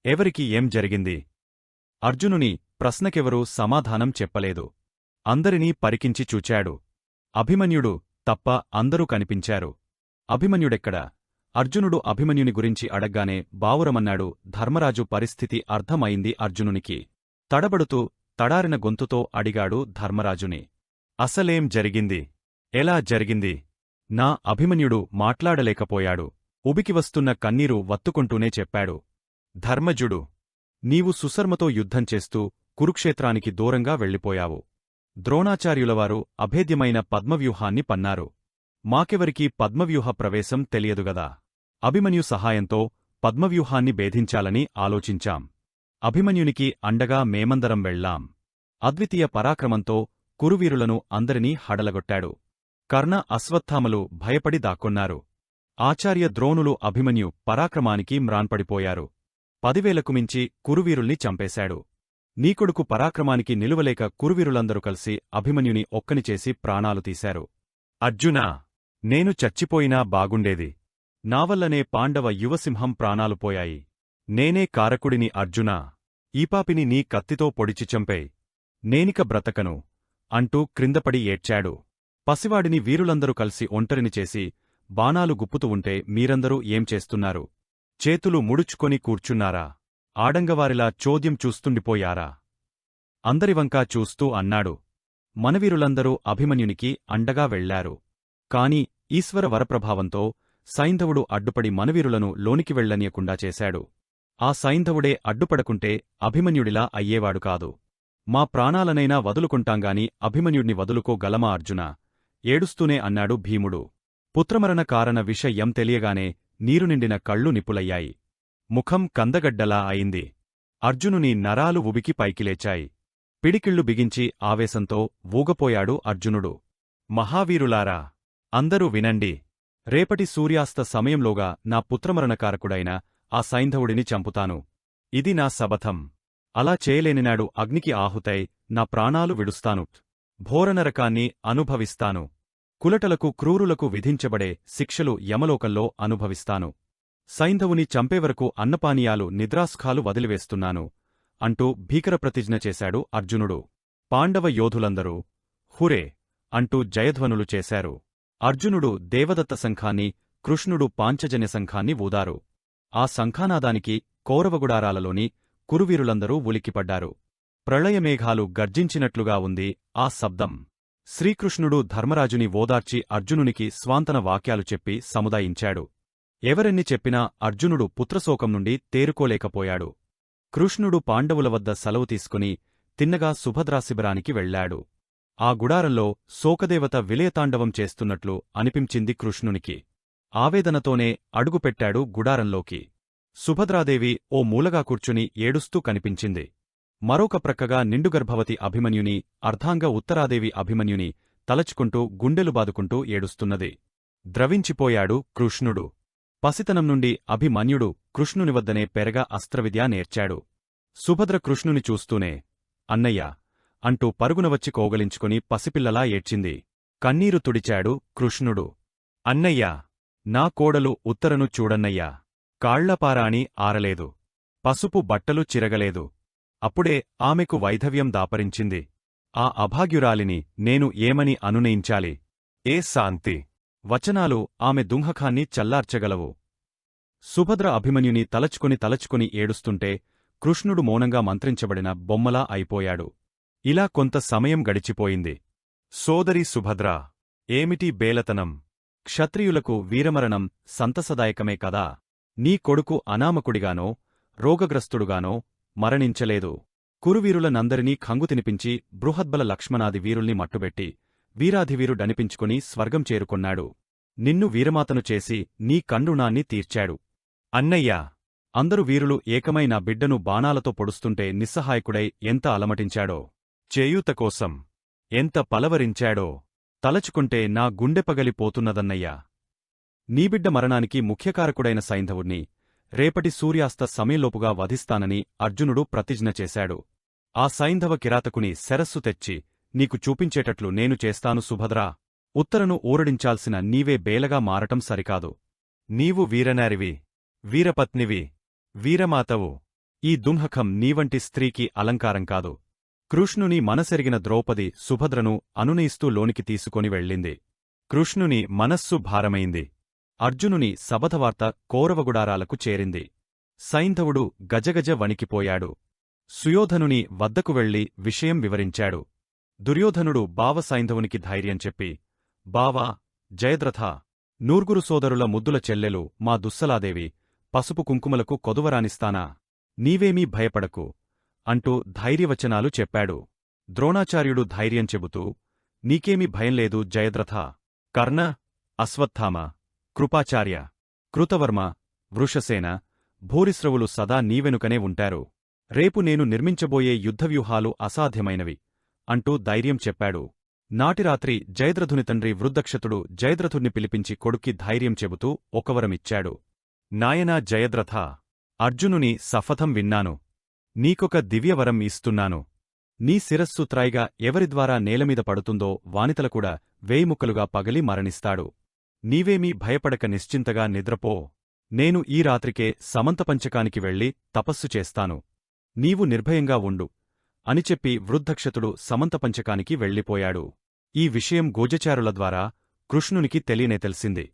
ఎవరికి ఏం జరిగింది? అర్జునుని ప్రశ్నకెవరూ సమాధానం చెప్పలేదు. అందరినీ పరికించి చూచాడు. అభిమన్యుడు తప్ప అందరూ కనిపించారు. అభిమన్యుడెక్కడ? అర్జునుడు అభిమన్యుని గురించి అడగ్గానే బావురమన్నాడు. ధర్మరాజు పరిస్థితి అర్థమైంది అర్జునునికి. తడబడుతూ తడారిన గొంతుతో అడిగాడు ధర్మరాజుని. అసలేం జరిగింది? ఎలా జరిగింది? నా అభిమన్యుడు మాట్లాడలేకపోయాడు. ఉబికివస్తున్న కన్నీరు వత్తుకుంటూనే చెప్పాడు. ధర్మజుడు, నీవు సుశర్మతో యుద్ధం చేస్తూ కురుక్షేత్రానికి దూరంగా వెళ్ళిపోయావు. ద్రోణాచార్యులవారు అభేద్యమైన పద్మవ్యూహాన్ని పన్నారు. మాకెవరికీ పద్మవ్యూహ ప్రవేశం తెలియదుగదా. అభిమన్యు సహాయంతో పద్మవ్యూహాన్ని భేదించాలని ఆలోచించాం. అభిమన్యునికి అండగా మేమందరం వెళ్లాం. అద్వితీయ పరాక్రమంతో కురువీరులను అందరినీ హడలగొట్టాడు. కర్ణ, అశ్వత్థామలు భయపడి దాక్కున్నారు. ఆచార్య ద్రోణులు అభిమన్యు పరాక్రమానికి మ్రాన్పడిపోయారు. 10,000కు మించి కురువీరుల్ని చంపేశాడు. నీ కొడుకు పరాక్రమానికి నిలువలేక కురువీరులందరూ కలిసి అభిమన్యుని ఒక్కనిచేసి ప్రాణాలు తీశారు. అర్జునా, నేను చచ్చిపోయినా బాగుండేది. నావల్లనే పాండవ యువసింహం ప్రాణాలు పోయాయి. నేనే కారకుడిని అర్జునా. ఈపాపిని నీ కత్తితో పొడిచి చంపేయ్. నేనిక బ్రతకను అంటూ క్రిందపడి ఏడ్చాడు. పసివాడిని వీరులందరూ కలిసి ఒంటరిని చేసి బాణాలు గుప్పుతూ ఉంటే మీరందరూ ఏం చేస్తున్నారు? చేతులు ముడుచుకొని కూర్చున్నారా? ఆడంగవారిలా చోద్యం చూస్తుండిపోయారా? అందరివంకా చూస్తూ అన్నాడు. మనవీరులందరూ అభిమన్యునికి అండగా వెళ్లారు. కాని ఈశ్వర వరప్రభావంతో సైంధవుడు అడ్డుపడి మనవీరులను లోనికి వెళ్లనీయకుండా చేశాడు. ఆ సైంధవుడే అడ్డుపడకుంటే అభిమన్యుడిలా అయ్యేవాడు కాదు. మా ప్రాణాలనైనా వదులుకుంటాంగాని అభిమన్యుడిని వదులుకోగలమా అర్జునా? ఏడుస్తూనే అన్నాడు భీముడు. పుత్రమరణ కారణ విషయం తెలియగానే నీరు నిండిన కళ్ళు నిప్పులయ్యాయి. ముఖం కందగడ్డలా అయింది. అర్జునుని నరాలు ఉబికి పైకిలేచాయి. పిడికిళ్లు బిగించి ఆవేశంతో ఊగపోయాడు అర్జునుడు. మహావీరులారా, అందరూ వినండి. రేపటి సూర్యాస్త సమయంలోగా నా పుత్రమరణకారకుడైన ఆ సైంధవుడిని చంపుతాను. ఇది నా శపథం. అలా చేయలేనినాడు అగ్నికి ఆహుతై నా ప్రాణాలు విడుస్తాను. ఘోరనరకాన్ని అనుభవిస్తాను. కులటలకు క్రూరులకు విధించబడే శిక్షలు యమలోకంలో అనుభవిస్తాను. సైంధవుని చంపేవరకు అన్నపానీయాలు నిద్రాస్ఖాలు వదిలివేస్తున్నాను అంటూ భీకరప్రతిజ్ఞ చేశాడు అర్జునుడు. పాండవ యోధులందరూ హురే అంటూ జయధ్వనులు చేశారు. అర్జునుడు దేవదత్త శంఖాన్ని, కృష్ణుడు పాంచజన్య శంఖాన్ని ఊదారు. ఆ శంఖానాదానికి కౌరవగుడారాలలోని కురువీరులందరూ ఉలిక్కిపడ్డారు. ప్రళయమేఘాలు గర్జించినట్లుగా ఉంది ఆ శబ్దం. శ్రీకృష్ణుడు ధర్మరాజుని ఓదార్చి అర్జునునికి స్వాంతన వాక్యాలు చెప్పి సముదాయించాడు. ఎవరెన్ని చెప్పినా అర్జునుడు పుత్రశోకం నుండి తేరుకోలేకపోయాడు. కృష్ణుడు పాండవుల వద్ద సెలవు తీసుకుని తిన్నగా సుభద్రాశిబిరానికి వెళ్లాడు. ఆ గుడారంలో శోకదేవత విలయతాండవం చేస్తున్నట్లు అనిపించింది కృష్ణునికి. ఆవేదనతోనే అడుగుపెట్టాడు గుడారంలోకి. సుభద్రాదేవి ఓ మూలగా కూర్చుని ఏడుస్తూ కనిపించింది. మరొక ప్రక్కగా నిండుగర్భవతి అభిమన్యుని, అర్ధాంగ ఉత్తరాదేవి అభిమన్యుని తలచుకుంటూ గుండెలు బాదుకుంటూ ఏడుస్తున్నది. ద్రవించిపోయాడు కృష్ణుడు. పసితనం నుండి అభిమన్యుడు కృష్ణుని వద్దనే పెరగ అస్త్రవిద్యా నేర్చాడు. సుభద్ర కృష్ణుని చూస్తూనే అన్నయ్యా అంటూ పరుగునవచ్చి కోగలించుకుని పసిపిల్లలా ఏడ్చింది. కన్నీరు తుడిచాడు కృష్ణుడు. అన్నయ్యా, నా కోడలు ఉత్తరను చూడన్నయ్యా. కాళ్లపారాణి ఆరలేదు. పసుపు బట్టలు చిరగలేదు. అప్పుడే ఆమెకు వైధవ్యం దాపరించింది. ఆ అభాగ్యురాలిని నేను ఏమని అనునయించాలి? ఏ శాంతి వచనాలు ఆమె దుంహకాన్ని చల్లార్చగలవు? సుభద్ర అభిమన్యుని తలచుకుని ఏడుస్తుంటే కృష్ణుడు మౌనంగా మంత్రించబడిన బొమ్మలా అయిపోయాడు. ఇలా కొంత సమయం గడిచిపోయింది. సోదరి సుభద్రా, ఏమిటి బేలతనం? క్షత్రియులకు వీరమరణం సంతసదాయకమే కదా. నీ కొడుకు అనామకుడిగానో రోగగ్రస్తుడుగానో మరణించలేదు. కురువీరులనందరినీ ఖంగుతినిపించి బృహద్బల లక్ష్మణాది వీరుల్ని మట్టుబెట్టి వీరాధివీరుడనిపించుకుని స్వర్గం చేరుకొన్నాడు. నిన్ను వీరమాతను చేసి నీ కండుణాన్ని తీర్చాడు. అన్నయ్యా, అందరు వీరులు ఏకమై నా బిడ్డను బాణాలతో పొడుస్తుంటే నిస్సహాయకుడై ఎంత అలమటించాడో, చేయూతకోసం ఎంత పలవరించాడో తలచుకుంటే నా గుండె పగలిపోతున్నదన్నయ్యా. నీబిడ్డ మరణానికి ముఖ్యకారకుడైన సైంధవుణ్ణి రేపటి సూర్యాస్త సమయంలోపుగా వధిస్తానని అర్జునుడు ప్రతిజ్ఞ చేశాడు. ఆ సైంధవ కిరాతకుని శరస్సు తెచ్చి నీకు చూపించేటట్లు నేను చేస్తాను సుభద్రా. ఉత్తరను ఊరడించాల్సిన నీవే బేలగా మారటం సరికాదు. నీవు వీరనారివి, వీరపత్నివి, వీరమాతవు. ఈ దుంహకం నీవంటి స్త్రీకి అలంకారం కాదు. కృష్ణుని మనసెరిగిన ద్రౌపది సుభద్రను అనునయిస్తూ లోనికి తీసుకొని వెళ్ళింది. కృష్ణుని మనస్సు భారమైంది. అర్జునుని శపథవార్త కౌరవగుడారాలకు చేరింది. సైంధవుడు గజగజ వణికిపోయాడు. సుయోధనుని వద్దకు వెళ్లి విషయం వివరించాడు. దుర్యోధనుడు బావ సైంధవునికి ధైర్యం చెప్పి, బావా, జయద్రథా, నూర్గురు సోదరుల ముద్దుల చెల్లెలు మా దుస్సలాదేవి పసుపు కుంకుమలకు కొదువరానిస్తానా? నీవేమీ భయపడకు అంటూ ధైర్యవచనాలు చెప్పాడు. ద్రోణాచార్యుడు ధైర్యం చెబుతూ, నీకేమీ భయంలేదు జయద్రథా. కర్ణ, అశ్వత్థామ, కృపాచార్య, కృతవర్మ, వృషసేన, భూరిశ్రవులు సదా నీవెనుకనే ఉంటారు. రేపు నేను నిర్మించబోయే యుద్ధవ్యూహాలు అసాధ్యమైనవి అంటూ ధైర్యం చెప్పాడు. నాటిరాత్రి జయద్రథుని తండ్రి వృద్ధక్షతుడు జయద్రథుణ్ణి పిలిపించి కొడుక్కి ధైర్యం చెబుతూ ఒకవరమిచ్చాడు. నాయనా జయద్రథా, అర్జునుని శపథం విన్నాను. నీకొక దివ్యవరం ఇస్తున్నాను. నీ శిరస్సు త్రాయిగా ఎవరిద్వారా నేలమీద పడుతుందో వానితలకూడా వేయిముక్కలుగా పగిలి మరణిస్తాడు. నీవేమీ భయపడక నిశ్చింతగా నిద్రపో. నేను ఈ రాత్రికే సమంతపంచకానికి వెళ్లి తపస్సు చేస్తాను. నీవు నిర్భయంగా ఉండు అని చెప్పి వృద్ధక్షతుడు సమంతపంచకానికి వెళ్ళిపోయాడు. ఈ విషయం గూఢచారుల ద్వారా కృష్ణునికి తెలియనే తెలిసింది.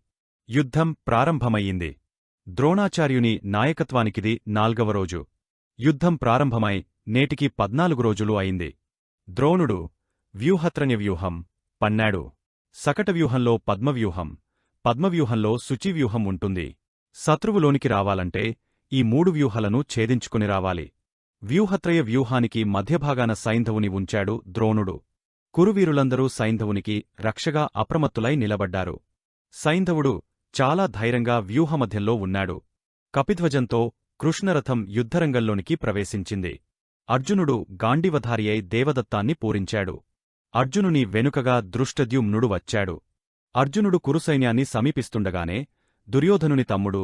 యుద్ధం ప్రారంభమయ్యింది. ద్రోణాచార్యుని నాయకత్వానికిది 4వ రోజు. యుద్ధం ప్రారంభమై నేటికి 14 రోజులు అయింది. ద్రోణుడు వ్యూహత్రన్యవ్యూహం పన్నాడు. సకటవ్యూహంలో పద్మవ్యూహం, పద్మవ్యూహంలో శుచివ్యూహం ఉంటుంది. శత్రువులోనికి రావాలంటే ఈ 3 వ్యూహాలను ఛేదించుకుని రావాలి. వ్యూహత్రయ వ్యూహానికి మధ్యభాగాన సైంధవుని ఉంచాడు ద్రోణుడు. కురువీరులందరూ సైంధవునికి రక్షగా అప్రమత్తులై నిలబడ్డారు. సైంధవుడు చాలా ధైర్యంగా వ్యూహమధ్యంలో ఉన్నాడు. కపిధ్వజంతో కృష్ణరథం యుద్ధరంగంలోనికి ప్రవేశించింది. అర్జునుడు గాండివధారియై దేవదత్తాన్ని పూరించాడు. అర్జునుని వెనుకగా దృష్టద్యుమ్నుడు వచ్చాడు. అర్జునుడు కురుసైన్యాన్ని సమీపిస్తుండగానే దుర్యోధనుని తమ్ముడు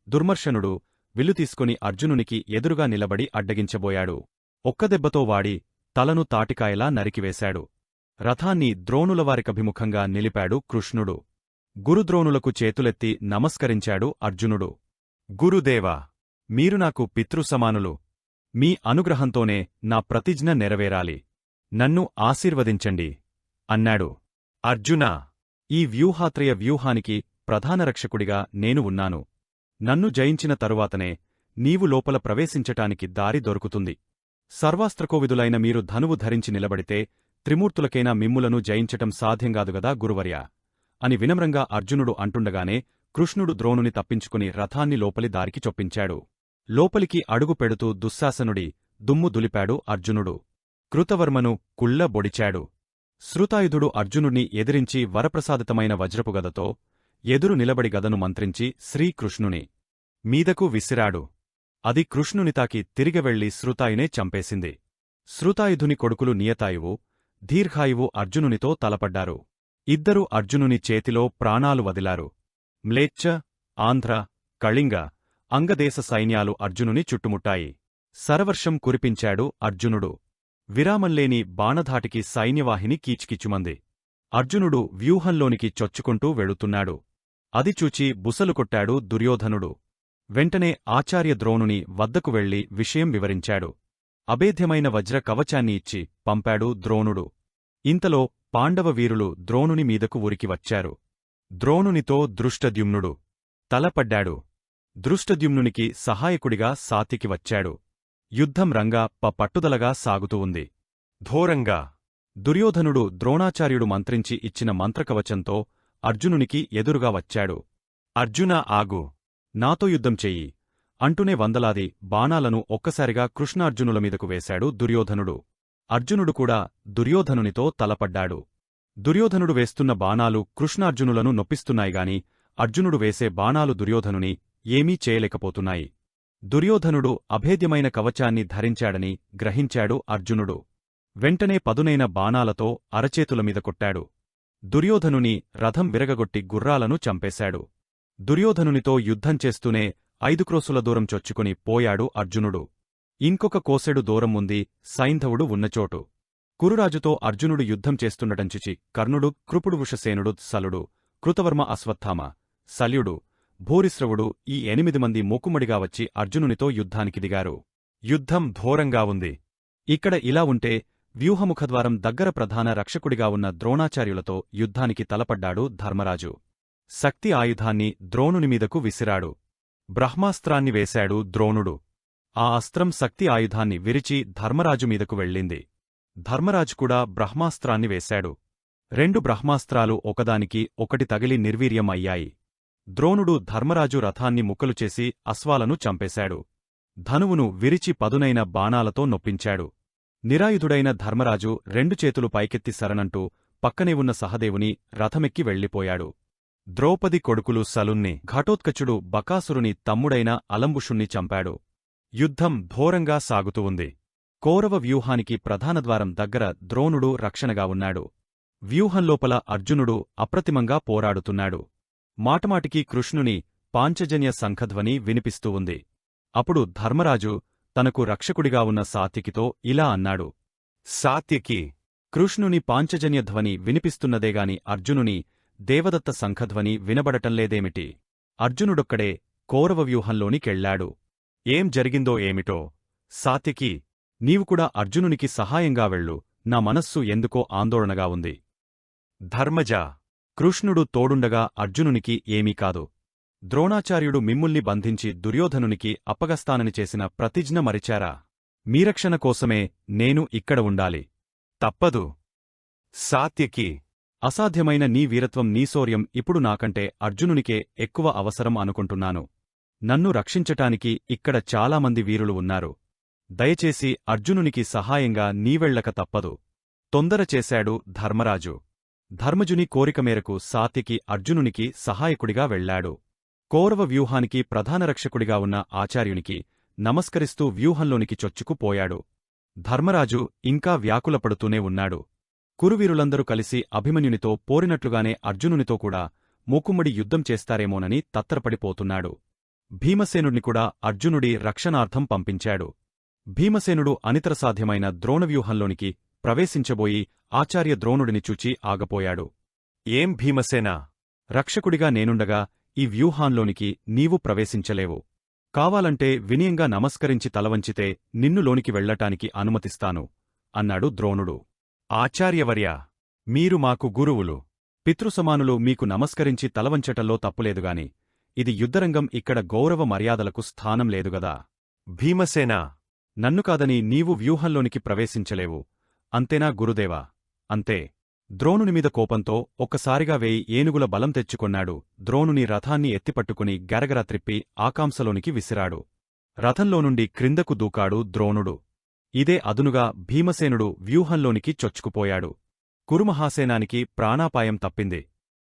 దుర్మర్షనుడు విల్లు తీసుకుని అర్జునునికి ఎదురుగా నిలబడి అడ్డగించబోయాడు. ఒక్కదెబ్బతో వాడి తలను తాటికాయలా నరికివేశాడు. రథాన్ని ద్రోణులవారికభిముఖంగా నిలిపాడు కృష్ణుడు. గురుద్రోణులకు చేతులెత్తి నమస్కరించాడు అర్జునుడు. గురుదేవా, మీరు నాకు పితృసమానులు. మీ అనుగ్రహంతోనే నా ప్రతిజ్ఞ నెరవేరాలి. నన్ను ఆశీర్వదించండి అన్నాడు. అర్జునా, ఈ వ్యూహాత్రయ వ్యూహానికి ప్రధాన రక్షకుడిగా నేను ఉన్నాను. నన్ను జయించిన తరువాతనే నీవు లోపల ప్రవేశించటానికి దారి దొరుకుతుంది. సర్వాస్త్రకోవిదులైన మీరు ధనువు ధరించి నిలబడితే త్రిమూర్తులకైనా మిమ్ములను జయించటం సాధ్యంగాదుగదా గురువర్యా అని వినమ్రంగా అర్జునుడు అంటుండగానే కృష్ణుడు ద్రోణుని తప్పించుకుని రథాన్ని లోపలి దారికి చొప్పించాడు. లోపలికి అడుగు పెడుతూ దుశ్శాసనుడి దుమ్ము దులిపాడు అర్జునుడు. కృతవర్మను కుళ్ళబొడిచాడు. శృతాయుధుడు అర్జునుణ్ణి ఎదిరించి వరప్రసాదితమైన వజ్రపుగదతో ఎదురు నిలబడి గదను మంత్రించి శ్రీకృష్ణుని మీదకు విసిరాడు. అది కృష్ణుని తాకి తిరిగవెళ్లి శృతాయునే చంపేసింది. శృతాయుధుని కొడుకులు నియతాయువు, దీర్ఘాయువు అర్జునునితో తలపడ్డారు. ఇద్దరూ అర్జునుని చేతిలో ప్రాణాలు వదిలారు. మ్లేచ్ఛ, ఆంధ్ర, కళింగ, అంగదేశ సైన్యాలు అర్జునుని చుట్టుముట్టాయి. సరవర్షం కురిపించాడు అర్జునుడు. విరామంలేని బాణధాటికి సైన్యవాహిని కీచుకిచుమంది. అర్జునుడు వ్యూహంలోనికి చొచ్చుకుంటూ వెళుతున్నాడు. అది చూచి బుసలు కొట్టాడు దుర్యోధనుడు. వెంటనే ఆచార్య ద్రోణుని వద్దకు వెళ్లి విషయం వివరించాడు. అభేద్యమైన వజ్ర కవచాన్ని ఇచ్చి పంపాడు ద్రోణుడు. ఇంతలో పాండవ వీరులు ద్రోణుని మీదకు ఉరికి వచ్చారు. ద్రోణునితో దృష్టద్యుమ్నుడు తలపడ్డాడు. దృష్టద్యుమ్నునికి సహాయకుడిగా సాతికి వచ్చాడు. యుద్ధం రంగా పట్టుదలగా సాగుతూ ఉంది. ఘోరంగా దుర్యోధనుడు ద్రోణాచార్యుడు మంత్రించి ఇచ్చిన మంత్రకవచంతో అర్జునునికి ఎదురుగా వచ్చాడు. అర్జునా, ఆగు, నాతో యుద్ధం చెయ్యి అంటూనే వందలాది బాణాలను ఒక్కసారిగా కృష్ణార్జునుల మీదకు వేశాడు దుర్యోధనుడు. అర్జునుడు కూడా దుర్యోధనునితో తలపడ్డాడు. దుర్యోధనుడు వేస్తున్న బాణాలు కృష్ణార్జునులను నొప్పిస్తున్నాయిగాని అర్జునుడు వేసే బాణాలు దుర్యోధనుని ఏమీ చేయలేకపోతున్నాయి. దుర్యోధనుడు అభేద్యమైన కవచాన్ని ధరించాడని గ్రహించాడు అర్జునుడు. వెంటనే పదునైన బాణాలతో అరచేతుల మీద కొట్టాడు. దుర్యోధనుని రథం విరగగొట్టి గుర్రాలను చంపేశాడు. దుర్యోధనునితో యుద్ధం చేస్తూనే 5 క్రోసుల దూరం చొచ్చుకుని పోయాడు అర్జునుడు. ఇంకొక కోసెడు దూరం ఉంది సైంధవుడు ఉన్నచోటు. కురురాజుతో అర్జునుడు యుద్ధం చేస్తుండటంచుచి కర్ణుడు, కృపుడు, వృషసేనుడు, సలుడు, కృతవర్మ, అశ్వత్థామ, శల్యుడు, భూరిశ్రవుడు ఈ 8 మంది మూకుమ్మడిగా వచ్చి అర్జునునితో యుద్ధానికి దిగారు. యుద్ధం ఘోరంగా ఉంది. ఇక్కడ ఇలా ఉంటే వ్యూహముఖద్వారం దగ్గర ప్రధాన రక్షకుడిగా ఉన్న ద్రోణాచార్యులతో యుద్ధానికి తలపడ్డాడు ధర్మరాజు. శక్తి ఆయుధాన్ని ద్రోణునిమీదకు విసిరాడు. బ్రహ్మాస్త్రాన్ని వేశాడు ద్రోణుడు. ఆ అస్త్రం శక్తి ఆయుధాన్ని విరిచి ధర్మరాజు మీదకు వెళ్ళింది. ధర్మరాజు కూడా బ్రహ్మాస్త్రాన్ని వేశాడు. 2 బ్రహ్మాస్త్రాలు ఒకదానికి ఒకటి తగిలి నిర్వీర్యం అయ్యాయి. ద్రోణుడు ధర్మరాజు రథాన్ని ముక్కలు చేసి అశ్వాలను చంపేశాడు. ధనువును విరిచి పదునైన బాణాలతో నొప్పించాడు. నిరాయుధుడైన ధర్మరాజు 2 చేతులు పైకెత్తి శరణంటూ పక్కనే ఉన్న సహదేవుని రథమెక్కి వెళ్ళిపోయాడు. ద్రౌపది కొడుకులు సలున్ని, ఘటోత్కచుడు బకాసురుని తమ్ముడైన అలంబుషుణ్ణి చంపాడు. యుద్ధం ఘోరంగా సాగుతూ ఉంది. కౌరవ వ్యూహానికి ప్రధానద్వారం దగ్గర ద్రోణుడు రక్షణగా ఉన్నాడు. వ్యూహంలోపల అర్జునుడు అప్రతిమంగా పోరాడుతున్నాడు. మాటమాటికి కృష్ణుని పాంచజన్య శంఖధ్వని వినిపిస్తూ ఉంది. అప్పుడు ధర్మరాజు తనకు రక్షకుడిగా ఉన్న సాత్యకితో ఇలా అన్నాడు. సాత్యకి, కృష్ణుని పాంచజన్య ధ్వని వినిపిస్తున్నదేగాని అర్జునుని దేవదత్త శంఖధ్వని వినబడటంలేదేమిటి? అర్జునుడొక్కడే కౌరవ వ్యూహంలోనికెళ్లాడు. ఏం జరిగిందో ఏమిటో? సాత్యకి, నీవు కూడా అర్జునునికి సహాయంగా వెళ్ళు. నా మనస్సు ఎందుకో ఆందోళనగా ఉంది. ధర్మజా, కృష్ణుడు తోడుండగా అర్జునునికి ఏమీ కాదు. ద్రోణాచార్యుడు మిమ్ముల్ని బంధించి దుర్యోధనునికి అప్పగస్తానని చేసిన ప్రతిజ్ఞ మరిచారా? మీరక్షణ కోసమే నేను ఇక్కడ ఉండాలి. తప్పదు. సాత్యకి, అసాధ్యమైన నీ వీరత్వం, నీ శౌర్యం ఇప్పుడు నాకంటే అర్జునునికే ఎక్కువ అవసరం అనుకుంటున్నాను. నన్ను రక్షించటానికి ఇక్కడ చాలామంది వీరులు ఉన్నారు. దయచేసి అర్జునునికి సహాయంగా నీవెళ్లక తప్పదు. తొందర చేశాడు ధర్మరాజు. ధర్మజుని కోరిక మేరకు సాత్యకి అర్జునునికి సహాయకుడిగా వెళ్లాడు. కౌరవ వ్యూహానికి ప్రధాన రక్షకుడిగా ఉన్న ఆచార్యునికి నమస్కరిస్తూ వ్యూహంలోనికి చొచ్చుకుపోయాడు. ధర్మరాజు ఇంకా వ్యాకులపడుతూనే ఉన్నాడు. కురువీరులందరూ కలిసి అభిమన్యునితో పోరినట్లుగానే అర్జునునితో కూడా మూకుమ్మడి యుద్ధం చేస్తారేమోనని తత్తరపడిపోతున్నాడు. భీమసేనుడిని కూడా అర్జునుడి రక్షణార్థం పంపించాడు. భీమసేనుడు అనితరసాధ్యమైన ద్రోణవ్యూహంలోనికి ప్రవేశించబోయి ఆచార్య ద్రోణుడిని చూచి ఆగపోయాడు. ఏం భీమసేనా, రక్షకుడిగా నేనుండగా ఈ వ్యూహాంలోనికి నీవు ప్రవేశించలేవు. కావాలంటే వినయంగా నమస్కరించి తలవంచితే నిన్ను లోనికి వెళ్లటానికి అనుమతిస్తాను అన్నాడు ద్రోణుడు. ఆచార్యవర్యా, మీరు మాకు గురువులు, పితృసమానులు, మీకు నమస్కరించి తలవంచటంలో తప్పులేదుగాని ఇది యుద్ధరంగం, ఇక్కడ గౌరవ మర్యాదలకు స్థానం లేదుగదా. భీమసేనా, నన్ను కాదని నీవు వ్యూహంలోనికి ప్రవేశించలేవు. అంతేనా గురుదేవా? అంతే. ద్రోణునిమీద కోపంతో ఒక్కసారిగా 1000 ఏనుగుల బలం తెచ్చుకొన్నాడు. ద్రోణుని రథాన్ని ఎత్తిపట్టుకుని గరగర త్రిప్పి ఆకాంసలోనికి విసిరాడు. రథంలోనుండి క్రిందకు దూకాడు ద్రోణుడు. ఇదే అదునుగా భీమసేనుడు వ్యూహంలోనికి చొచ్చుకుపోయాడు. కురుమహాసేనానికి ప్రాణాపాయం తప్పింది.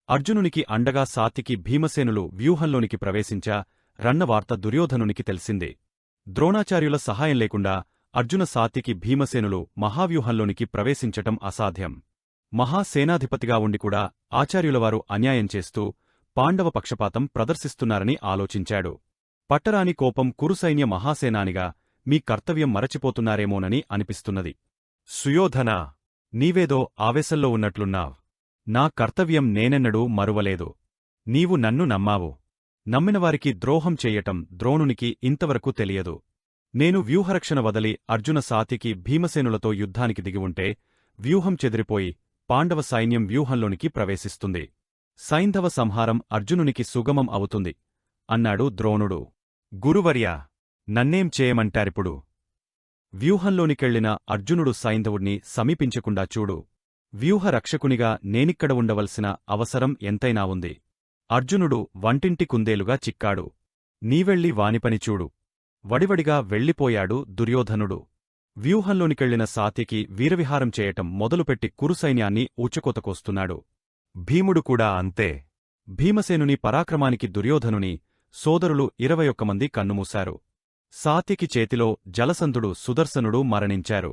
అర్జునునికి అండగా సాత్యకి భీమసేనులు వ్యూహంలోనికి ప్రవేశించా రన్నవార్త దుర్యోధనునికి తెలిసింది. ద్రోణాచార్యుల సహాయం లేకుండా అర్జున సాత్యకి భీమసేనులు మహావ్యూహంలోనికి ప్రవేశించటం అసాధ్యం. మహాసేనాధిపతిగా ఉండికూడా ఆచార్యులవారు అన్యాయం చేస్తూ పాండవ పక్షపాతం ప్రదర్శిస్తున్నారని ఆలోచించాడు. పట్టరాని కోపం కురుసైన్య మహాసేనానిగా మీ కర్తవ్యం మరచిపోతున్నారేమోనని అనిపిస్తున్నది. సుయోధనా, నీవేదో ఆవేశంలో ఉన్నట్లున్నావ్. నా కర్తవ్యం నేనెన్నడూ మరువలేదు. నీవు నన్ను నమ్మావు. నమ్మినవారికి ద్రోహం చెయ్యటం ద్రోణునికి ఇంతవరకు తెలియదు. నేను వ్యూహరక్షణ వదలి అర్జున సాత్యకి భీమసేనులతో యుద్ధానికి దిగివుంటే వ్యూహం చెదిరిపోయి పాండవ సైన్యం వ్యూహంలోనికి ప్రవేశిస్తుంది. సైంధవ సంహారం అర్జునునికి సుగమం అవుతుంది అన్నాడు ద్రోణుడు. గురువర్యా, నన్నేం చేయమంటారిప్పుడు? వ్యూహంలోనికెళ్లిన అర్జునుడు సైంధవుణ్ణి సమీపించకుండా చూడు. వ్యూహరక్షకునిగా నేనిక్కడ ఉండవలసిన అవసరం ఎంతైనా ఉంది. అర్జునుడు వంటింటి కుందేలుగా చిక్కాడు. నీవెళ్ళి వానిపని చూడు. వడివడిగా వెళ్ళిపోయాడు దుర్యోధనుడు. వ్యూహంలోనికెళ్లిన సాత్యకి వీరవిహారం చేయటం మొదలుపెట్టి కురుసైన్యాన్ని ఊచకోతకోస్తున్నాడు. భీముడు కూడా అంతే. భీమసేనుని పరాక్రమానికి దుర్యోధనుని సోదరులు 21 మంది కన్నుమూశారు. సాత్యకి చేతిలో జలసంధుడు సుదర్శనుడు మరణించారు.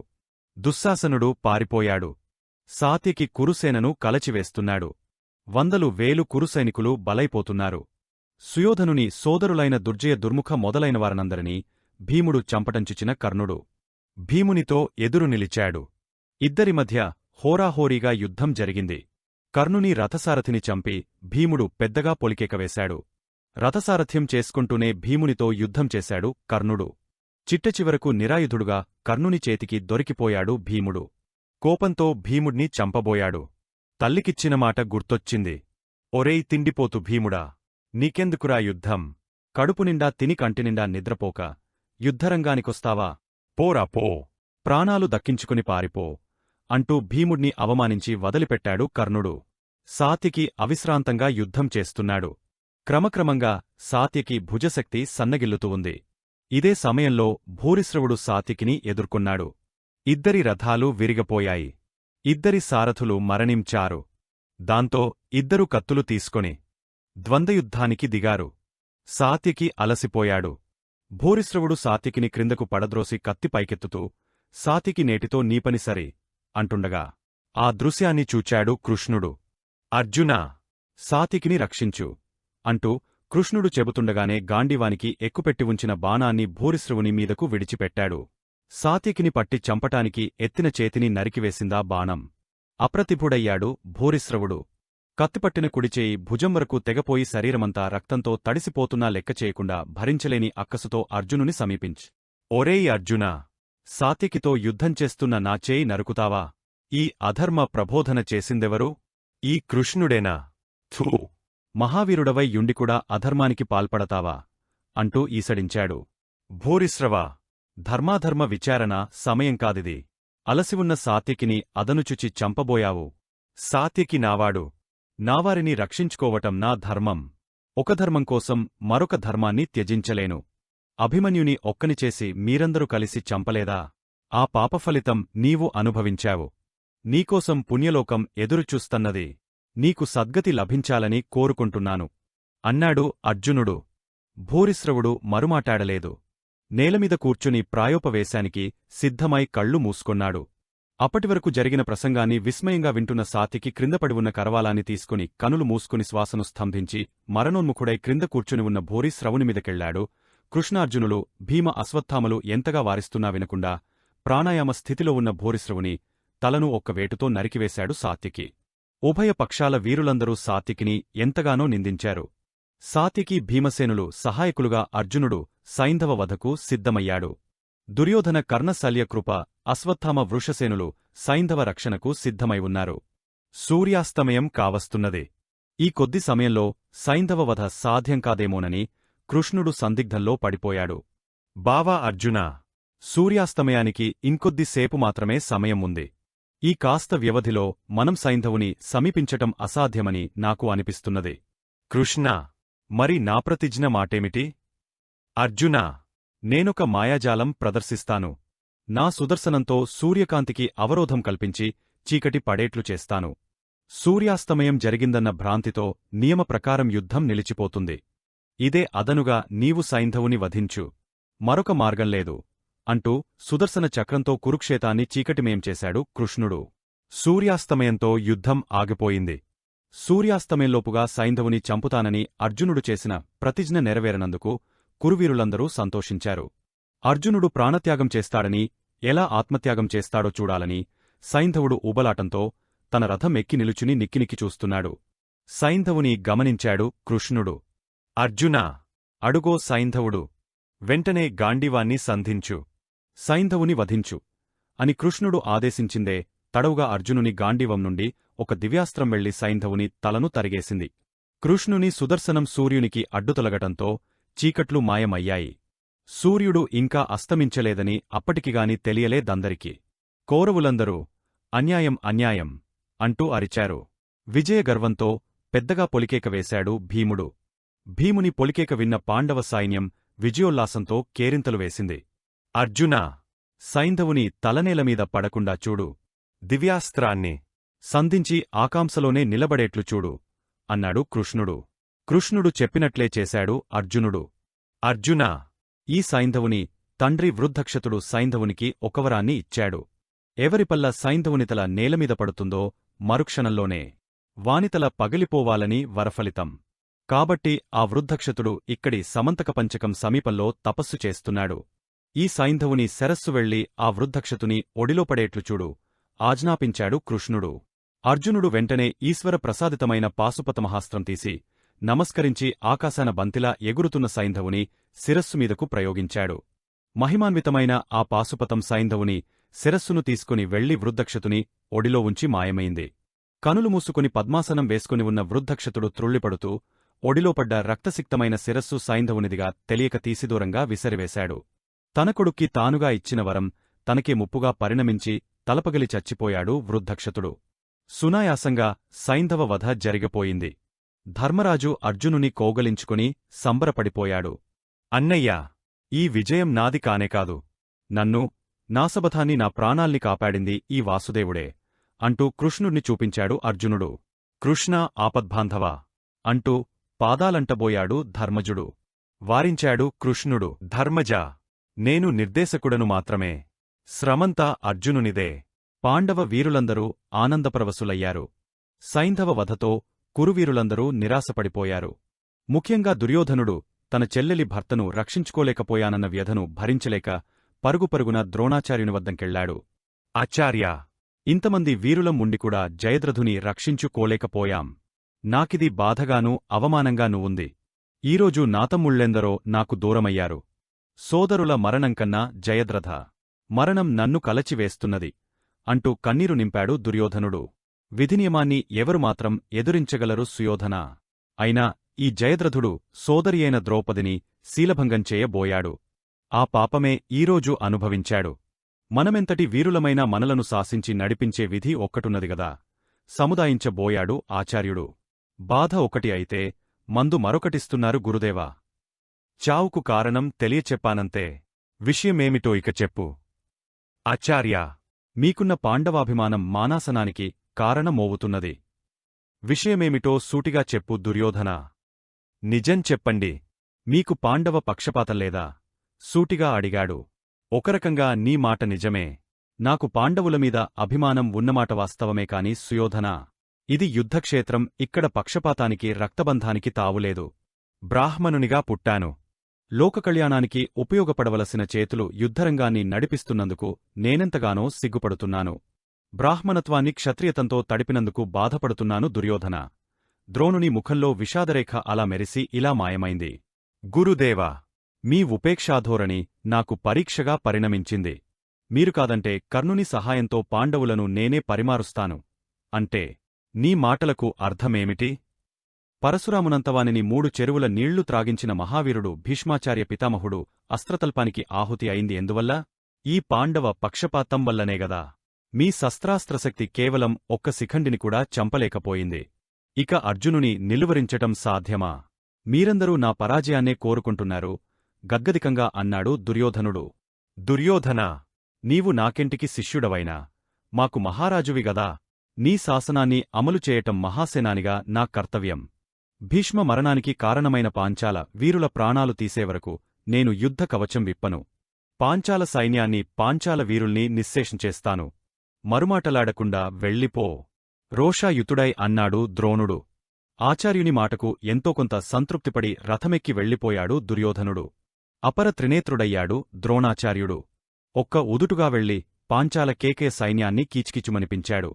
దుశ్శాసనుడు పారిపోయాడు. సాత్యకి కురుసేనను కలచివేస్తున్నాడు. వందలు వేలు కురుసైనికులు బలైపోతున్నారు. సుయోధనుని సోదరులైన దుర్జయ దుర్ముఖ మొదలైనవారనందరినీ భీముడు చంపటంచుచిన కర్ణుడు భీమునితో ఎదురు నిలిచాడు. ఇద్దరి మధ్య హోరాహోరీగా యుద్ధం జరిగింది. కర్ణుని రథసారథిని చంపి భీముడు పెద్దగా పొలికేకవేశాడు. రథసారథ్యం చేసుకుంటూనే భీమునితో యుద్ధం చేశాడు కర్ణుడు. చిట్టచివరకు నిరాయుధుడుగా కర్ణుని చేతికి దొరికిపోయాడు భీముడు. కోపంతో భీముడ్ని చంపబోయాడు. తల్లికిచ్చిన మాట గుర్తొచ్చింది. ఒరేయ్ తిండిపోతు భీముడా! నీకెందుకురా యుద్ధం? కడుపునిండా తిని కంటినిండా నిద్రపోక యుద్ధరంగానికొస్తావా? పోరా పో! ప్రాణాలు దక్కించుకుని పారిపో! అంటూ భీముడ్ని అవమానించి వదిలిపెట్టాడు కర్ణుడు. సాత్యకి అవిశ్రాంతంగా యుద్ధం చేస్తున్నాడు. క్రమక్రమంగా సాత్యకి భుజశక్తి సన్నగిల్లుతూ ఉంది. ఇదే సమయంలో భూరిశ్రవుడు సాత్యకిని ఎదుర్కొన్నాడు. ఇద్దరి రథాలు విరిగపోయాయి. ఇద్దరి సారథులు మరణించారు. దాంతో ఇద్దరు కత్తులు తీసుకొని ద్వంద్వయుద్ధానికి దిగారు. సాత్యకి అలసిపోయాడు. భూరిశ్రవుడు సాత్యకిని క్రిందకు పడద్రోసి కత్తి పైకెత్తుతూ సాత్యకి నేటితో నీపని సరి అంటుండగా ఆ దృశ్యాన్ని చూచాడు కృష్ణుడు. అర్జునా! సాత్యకిని రక్షించు అంటూ కృష్ణుడు చెబుతుండగానే గాండీవానికి ఎక్కుపెట్టి ఉంచిన బాణాన్ని భూరిశ్రవుని మీదకు విడిచిపెట్టాడు. సాత్యకిని పట్టి చంపటానికి ఎత్తిన చేతిని నరికివేసిందా బాణం. అప్రతిభుడయ్యాడు భూరిశ్రవుడు. కత్తిపట్టిన కుడిచేయి భుజం వరకు తెగపోయి శరీరమంతా రక్తంతో తడిసిపోతున్నా లెక్కచేయకుండా భరించలేని అక్కసుతో అర్జునుని సమీపించి ఒరేయ్ అర్జునా! సాత్యకితో యుద్ధం చేస్తున్న నా చేయి నరుకుతావా? ఈ అధర్మ ప్రబోధన చేసిందెవరు? ఈ కృష్ణుడేనా? థూ! మహావీరుడవై యుండికూడా అధర్మానికి పాల్పడతావా? అంటూ ఈసడించాడు. భూరిశ్రవా! ధర్మాధర్మ విచారణ సమయం కాదిది. అలసివున్న సాత్యకిని అదనుచుచి చంపబోయావు. సాత్యకి నావాడు. నావారిని రక్షించుకోవటం నా ధర్మం. ఒక ధర్మం కోసం మరొక ధర్మాన్ని త్యజించలేను. అభిమన్యుని ఒక్కనిచేసి మీరందరూ కలిసి చంపలేదా? ఆ పాపఫలితం నీవు అనుభవించావు. నీకోసం పుణ్యలోకం ఎదురుచూస్తన్నది. నీకు సద్గతి లభించాలని కోరుకుంటున్నాను అన్నాడు అర్జునుడు. భూరిశ్రవుడు మరుమాటాడలేదు. నేలమీద కూర్చుని ప్రాయోపవేశానికి సిద్ధమై కళ్ళు మూసుకొన్నాడు. అప్పటివరకు జరిగిన ప్రసంగాన్ని విస్మయంగా వింటున్న సాత్యకి క్రిందపడి ఉన్న కరవాలాన్ని తీసుకుని కనులు మూసుకుని శ్వాసను స్తంభించి మరణోన్ముఖుడై క్రింద కూర్చుని ఉన్న భూరిశ్రవుని మీదకెళ్లాడు. కృష్ణార్జునులు భీమ అశ్వత్థామలు ఎంతగా వారిస్తున్నా వినకుండా ప్రాణాయామ స్థితిలో ఉన్న భూరిశ్రవుని తలను ఒక్క వేటుతో నరికివేశాడు సాత్యకి. ఉభయ పక్షాల వీరులందరూ సాత్యకిని ఎంతగానో నిందించారు. సాత్యకి భీమసేనులు సహాయకులుగా అర్జునుడు సైంధవ వధకు సిద్ధమయ్యాడు. దుర్యోధన కర్ణశల్యకృప అశ్వత్థామ వృషసేనులు సైంధవ రక్షణకు సిద్ధమై ఉన్నారు. సూర్యాస్తమయం కావస్తున్నది. ఈ కొద్ది సమయంలో సైంధవ వధ సాధ్యం కాదేమోనని కృష్ణుడు సందిగ్ధంలో పడిపోయాడు. బావా అర్జునా! సూర్యాస్తమయానికి ఇంకొద్దిసేపు మాత్రమే సమయం ఉంది. ఈ కాస్త వ్యవధిలో మనం సైంధవుని సమీపించటం అసాధ్యమని నాకు అనిపిస్తున్నది. కృష్ణా! మరి నా ప్రతిజ్ఞ మాటేమిటి? అర్జునా! నేనొక మాయాజాలం ప్రదర్శిస్తాను. నా సుదర్శనంతో సూర్యకాంతికి అవరోధం కల్పించి చీకటి పడేట్లు చేస్తాను. సూర్యాస్తమయం జరిగిందన్న భ్రాంతితో నియమప్రకారం యుద్ధం నిలిచిపోతుంది. ఇదే అదనుగా నీవు సైంధవుని వధించు. మరొక మార్గంలేదు అంటూ సుదర్శన చక్రంతో కురుక్షేతాన్ని చీకటిమయం చేశాడు కృష్ణుడు. సూర్యాస్తమయంతో యుద్ధం ఆగిపోయింది. సూర్యాస్తమయంలోపుగా సైంధవుని చంపుతానని అర్జునుడు చేసిన ప్రతిజ్ఞ నెరవేరనందుకు కురువీరులందరూ సంతోషించారు. అర్జునుడు ప్రాణత్యాగం చేస్తాడని, ఎలా ఆత్మత్యాగం చేస్తాడో చూడాలని సైంధవుడు ఊబలాటంతో తన రథం ఎక్కి నిలుచుని నిక్కినిక్కి చూస్తున్నాడు. సైంధవుని గమనించాడు కృష్ణుడు. అర్జునా! అడుగో సైంధవుడు! వెంటనే గాండీవాన్ని సంధించు. సైంధవుని వధించు అని కృష్ణుడు ఆదేశించిందే తడవుగా అర్జునుని గాండీవం నుండి ఒక దివ్యాస్త్రం వెళ్లి సైంధవుని తలను తరిగేసింది. కృష్ణుని సుదర్శనం సూర్యునికి అడ్డుతొలగటంతో చీకట్లు మాయమయ్యాయి. సూర్యుడు ఇంకా అస్తమించలేదని అప్పటికిగాని తెలియలేదందరికి. కౌరవులందరూ అన్యాయం అన్యాయం అంటూ అరిచారు. విజయగర్వంతో పెద్దగా పొలికేక వేశాడు భీముడు. భీముని పొలికేక విన్న పాండవ సైన్యం విజయోల్లాసంతో కేరింతలు వేసింది. అర్జునా! సైంధవుని తలనేలమీద పడకుండా చూడు. దివ్యాస్త్రాన్ని సంధించి ఆకాంక్షలోనే నిలబడేట్లు చూడు అన్నాడు కృష్ణుడు. కృష్ణుడు చెప్పినట్లే చేశాడు అర్జునుడు. అర్జునా! ఈ సైంధవుని తండ్రి వృద్ధక్షతుడు సైంధవునికి ఒక వరాన్ని ఇచ్చాడు. ఎవరిపల్ల సైంధవునితల నేలమీద పడుతుందో మరుక్షణంలోనే వానితల పగిలిపోవాలని వరఫలితం. కాబట్టి ఆ వృద్ధక్షతుడు ఇక్కడి సమంతకపంచకం సమీపంలో తపస్సు చేస్తున్నాడు. ఈ సైంధవుని శరస్సు వెళ్లి ఆ వృద్ధక్షతుని ఒడిలోపడేట్లు చూడు ఆజ్ఞాపించాడు కృష్ణుడు. అర్జునుడు వెంటనే ఈశ్వర ప్రసాదితమైన పాశుపతమహాస్త్రం తీసి నమస్కరించి ఆకాశాన బంతిలా ఎగురుతున్న సైంధవుని శిరస్సుమీదకు ప్రయోగించాడు. మహిమాన్వితమైన ఆ పాశుపతం సైంధవుని శిరస్సును తీసుకుని వెళ్లి వృద్ధక్షతుని ఒడిలో ఉంచి మాయమైంది. కనులు మూసుకుని పద్మాసనం వేసుకుని ఉన్న వృద్ధక్షతుడు త్రుళ్ళిపడుతూ ఒడిలోపడ్డ రక్తసిక్తమైన శిరస్సు సైంధవునిదిగా తెలియక తీసిదూరంగా విసిరివేశాడు. తన కొడుక్కి తానుగా ఇచ్చిన వరం తనకే ముప్పుగా పరిణమించి తలపగలి చచ్చిపోయాడు వృద్ధక్షతుడు. సునాయాసంగా సైంధవ వధ జరిగిపోయింది. ధర్మరాజు అర్జునుని కోగలించుకుని సంబరపడిపోయాడు. అన్నయ్యా, ఈ విజయం నాది కానేకాదు. నన్ను, నాసబథాన్ని, నా ప్రాణాల్ని కాపాడింది ఈ వాసుదేవుడే అంటూ కృష్ణుణ్ణి చూపించాడు అర్జునుడు. కృష్ణ ఆపద్బాంధవా అంటూ పాదాలంటబోయాడు ధర్మజుడు. వారించాడు కృష్ణుడు. ధర్మజా, నేను నిర్దేశకుడను మాత్రమే. శ్రమంతా అర్జునునిదే. పాండవ వీరులందరూ ఆనందపరవశులయ్యారు. సైంధవ వధతో కురువీరులందరూ నిరాశపడిపోయారు. ముఖ్యంగా దుర్యోధనుడు తన చెల్లెలి భర్తను రక్షించుకోలేకపోయానన్న వ్యధను భరించలేక పరుగుపరుగున ద్రోణాచార్యుని వద్దంకెళ్లాడు. ఆచార్యా, ఇంతమంది వీరులం ఉండికూడా జయద్రథుని రక్షించుకోలేకపోయాం. నాకిది బాధగానూ అవమానంగానూ ఉంది. ఈరోజు నాతమ్ముళ్ళెందరో నాకు దూరమయ్యారు. సోదరుల మరణంకన్నా జయద్రథ మరణం నన్ను కలచివేస్తున్నది అంటూ కన్నీరు నింపాడు దుర్యోధనుడు. విధినియమాన్ని ఎవరు మాత్రం ఎదురించగలరు సుయోధనా? అయినా ఈ జయద్రథుడు సోదరియైన ద్రౌపదిని శీలభంగం చేయబోయాడు. ఆ పాపమే ఈరోజు అనుభవించాడు. మనమెంతటి వీరులమైనా మనలను శాసించి నడిపించే విధి ఒక్కటున్నదిగదా సముదాయించబోయాడు ఆచార్యుడు. బాధ ఒకటి అయితే మందు మరొకటిస్తున్నారు గురుదేవా. చావుకు కారణం తెలియచెప్పానంతే. విషయమేమిటో ఇక చెప్పు. ఆచార్యా, మీకున్న పాండవాభిమానం మానాసనానికి కారణమోవుతున్నది. విషయమేమిటో సూటిగా చెప్పు దుర్యోధనా. నిజం చెప్పండి. మీకు పాండవ పక్షపాతంలేదా? సూటిగా అడిగాడు. ఒకరకంగా నీ మాట నిజమే. నాకు పాండవులమీద అభిమానం ఉన్నమాట వాస్తవమే కాని సుయోధనా, ఇది యుద్ధక్షేత్రం. ఇక్కడ పక్షపాతానికి రక్తబంధానికి తావులేదు. బ్రాహ్మణునిగా పుట్టాను. లోకకళ్యాణానికి ఉపయోగపడవలసిన చేతులు యుద్ధరంగాన్ని నడిపిస్తున్నందుకు నేనెంతగానో సిగ్గుపడుతున్నాను. బ్రాహ్మణత్వాన్ని క్షత్రియతంతో తడిపినందుకు బాధపడుతున్నాను దుర్యోధన. ద్రోణుని ముఖంలో విషాదరేఖ అలా మెరిసి ఇలా మాయమైంది. గురుదేవా, మీ ఉపేక్షాధోరణి నాకు పరీక్షగా పరిణమించింది. మీరు కాదంటే కర్ణుని సహాయంతో పాండవులను నేనే పరిమారుస్తాను అంటే నీ మాటలకు అర్థమేమిటి? పరశురామునంతవానిని 3 చెరువుల నీళ్లు త్రాగించిన మహావీరుడు భీష్మాచార్య పితామహుడు అస్త్రతల్పానికి ఆహుతి అయింది ఎందువల్ల? ఈ పాండవ పక్షపాతం వల్లనేగదా. మీ శస్త్రాస్త్రశక్తి కేవలం ఒక్క శిఖండిని కూడా చంపలేకపోయింది. ఇక అర్జునుని నిలువరించటం సాధ్యమా? మీరందరూ నా పరాజయాన్నే కోరుకుంటున్నారు గద్గదికంగా అన్నాడు దుర్యోధనుడు. దుర్యోధనా, నీవు నాకెంటికి శిష్యుడవైనా మాకు మహారాజువి గదా. నీ శాసనాన్ని అమలు చేయటం మహాసేనానిగా నా కర్తవ్యం. భీష్మ మరణానికి కారణమైన పాంచాల వీరుల ప్రాణాలు తీసేవరకు నేను యుద్ధ కవచం విప్పను. పాంచాల సైన్యాన్ని, పాంచాల వీరుల్ని నిశ్శేషంచేస్తాను. మరుమాటలాడకుండా వెళ్ళిపో రోషాయుతుడై అన్నాడు ద్రోణుడు. ఆచార్యుని మాటకు ఎంతోకొంత సంతృప్తిపడి రథమెక్కి వెళ్ళిపోయాడు దుర్యోధనుడు. అపర త్రినేత్రుడయ్యాడు ద్రోణాచార్యుడు. ఒక్క ఉదుటుగా వెళ్లి పాంచాల కేకే సైన్యాన్ని కీచుకిచుమనిపించాడు.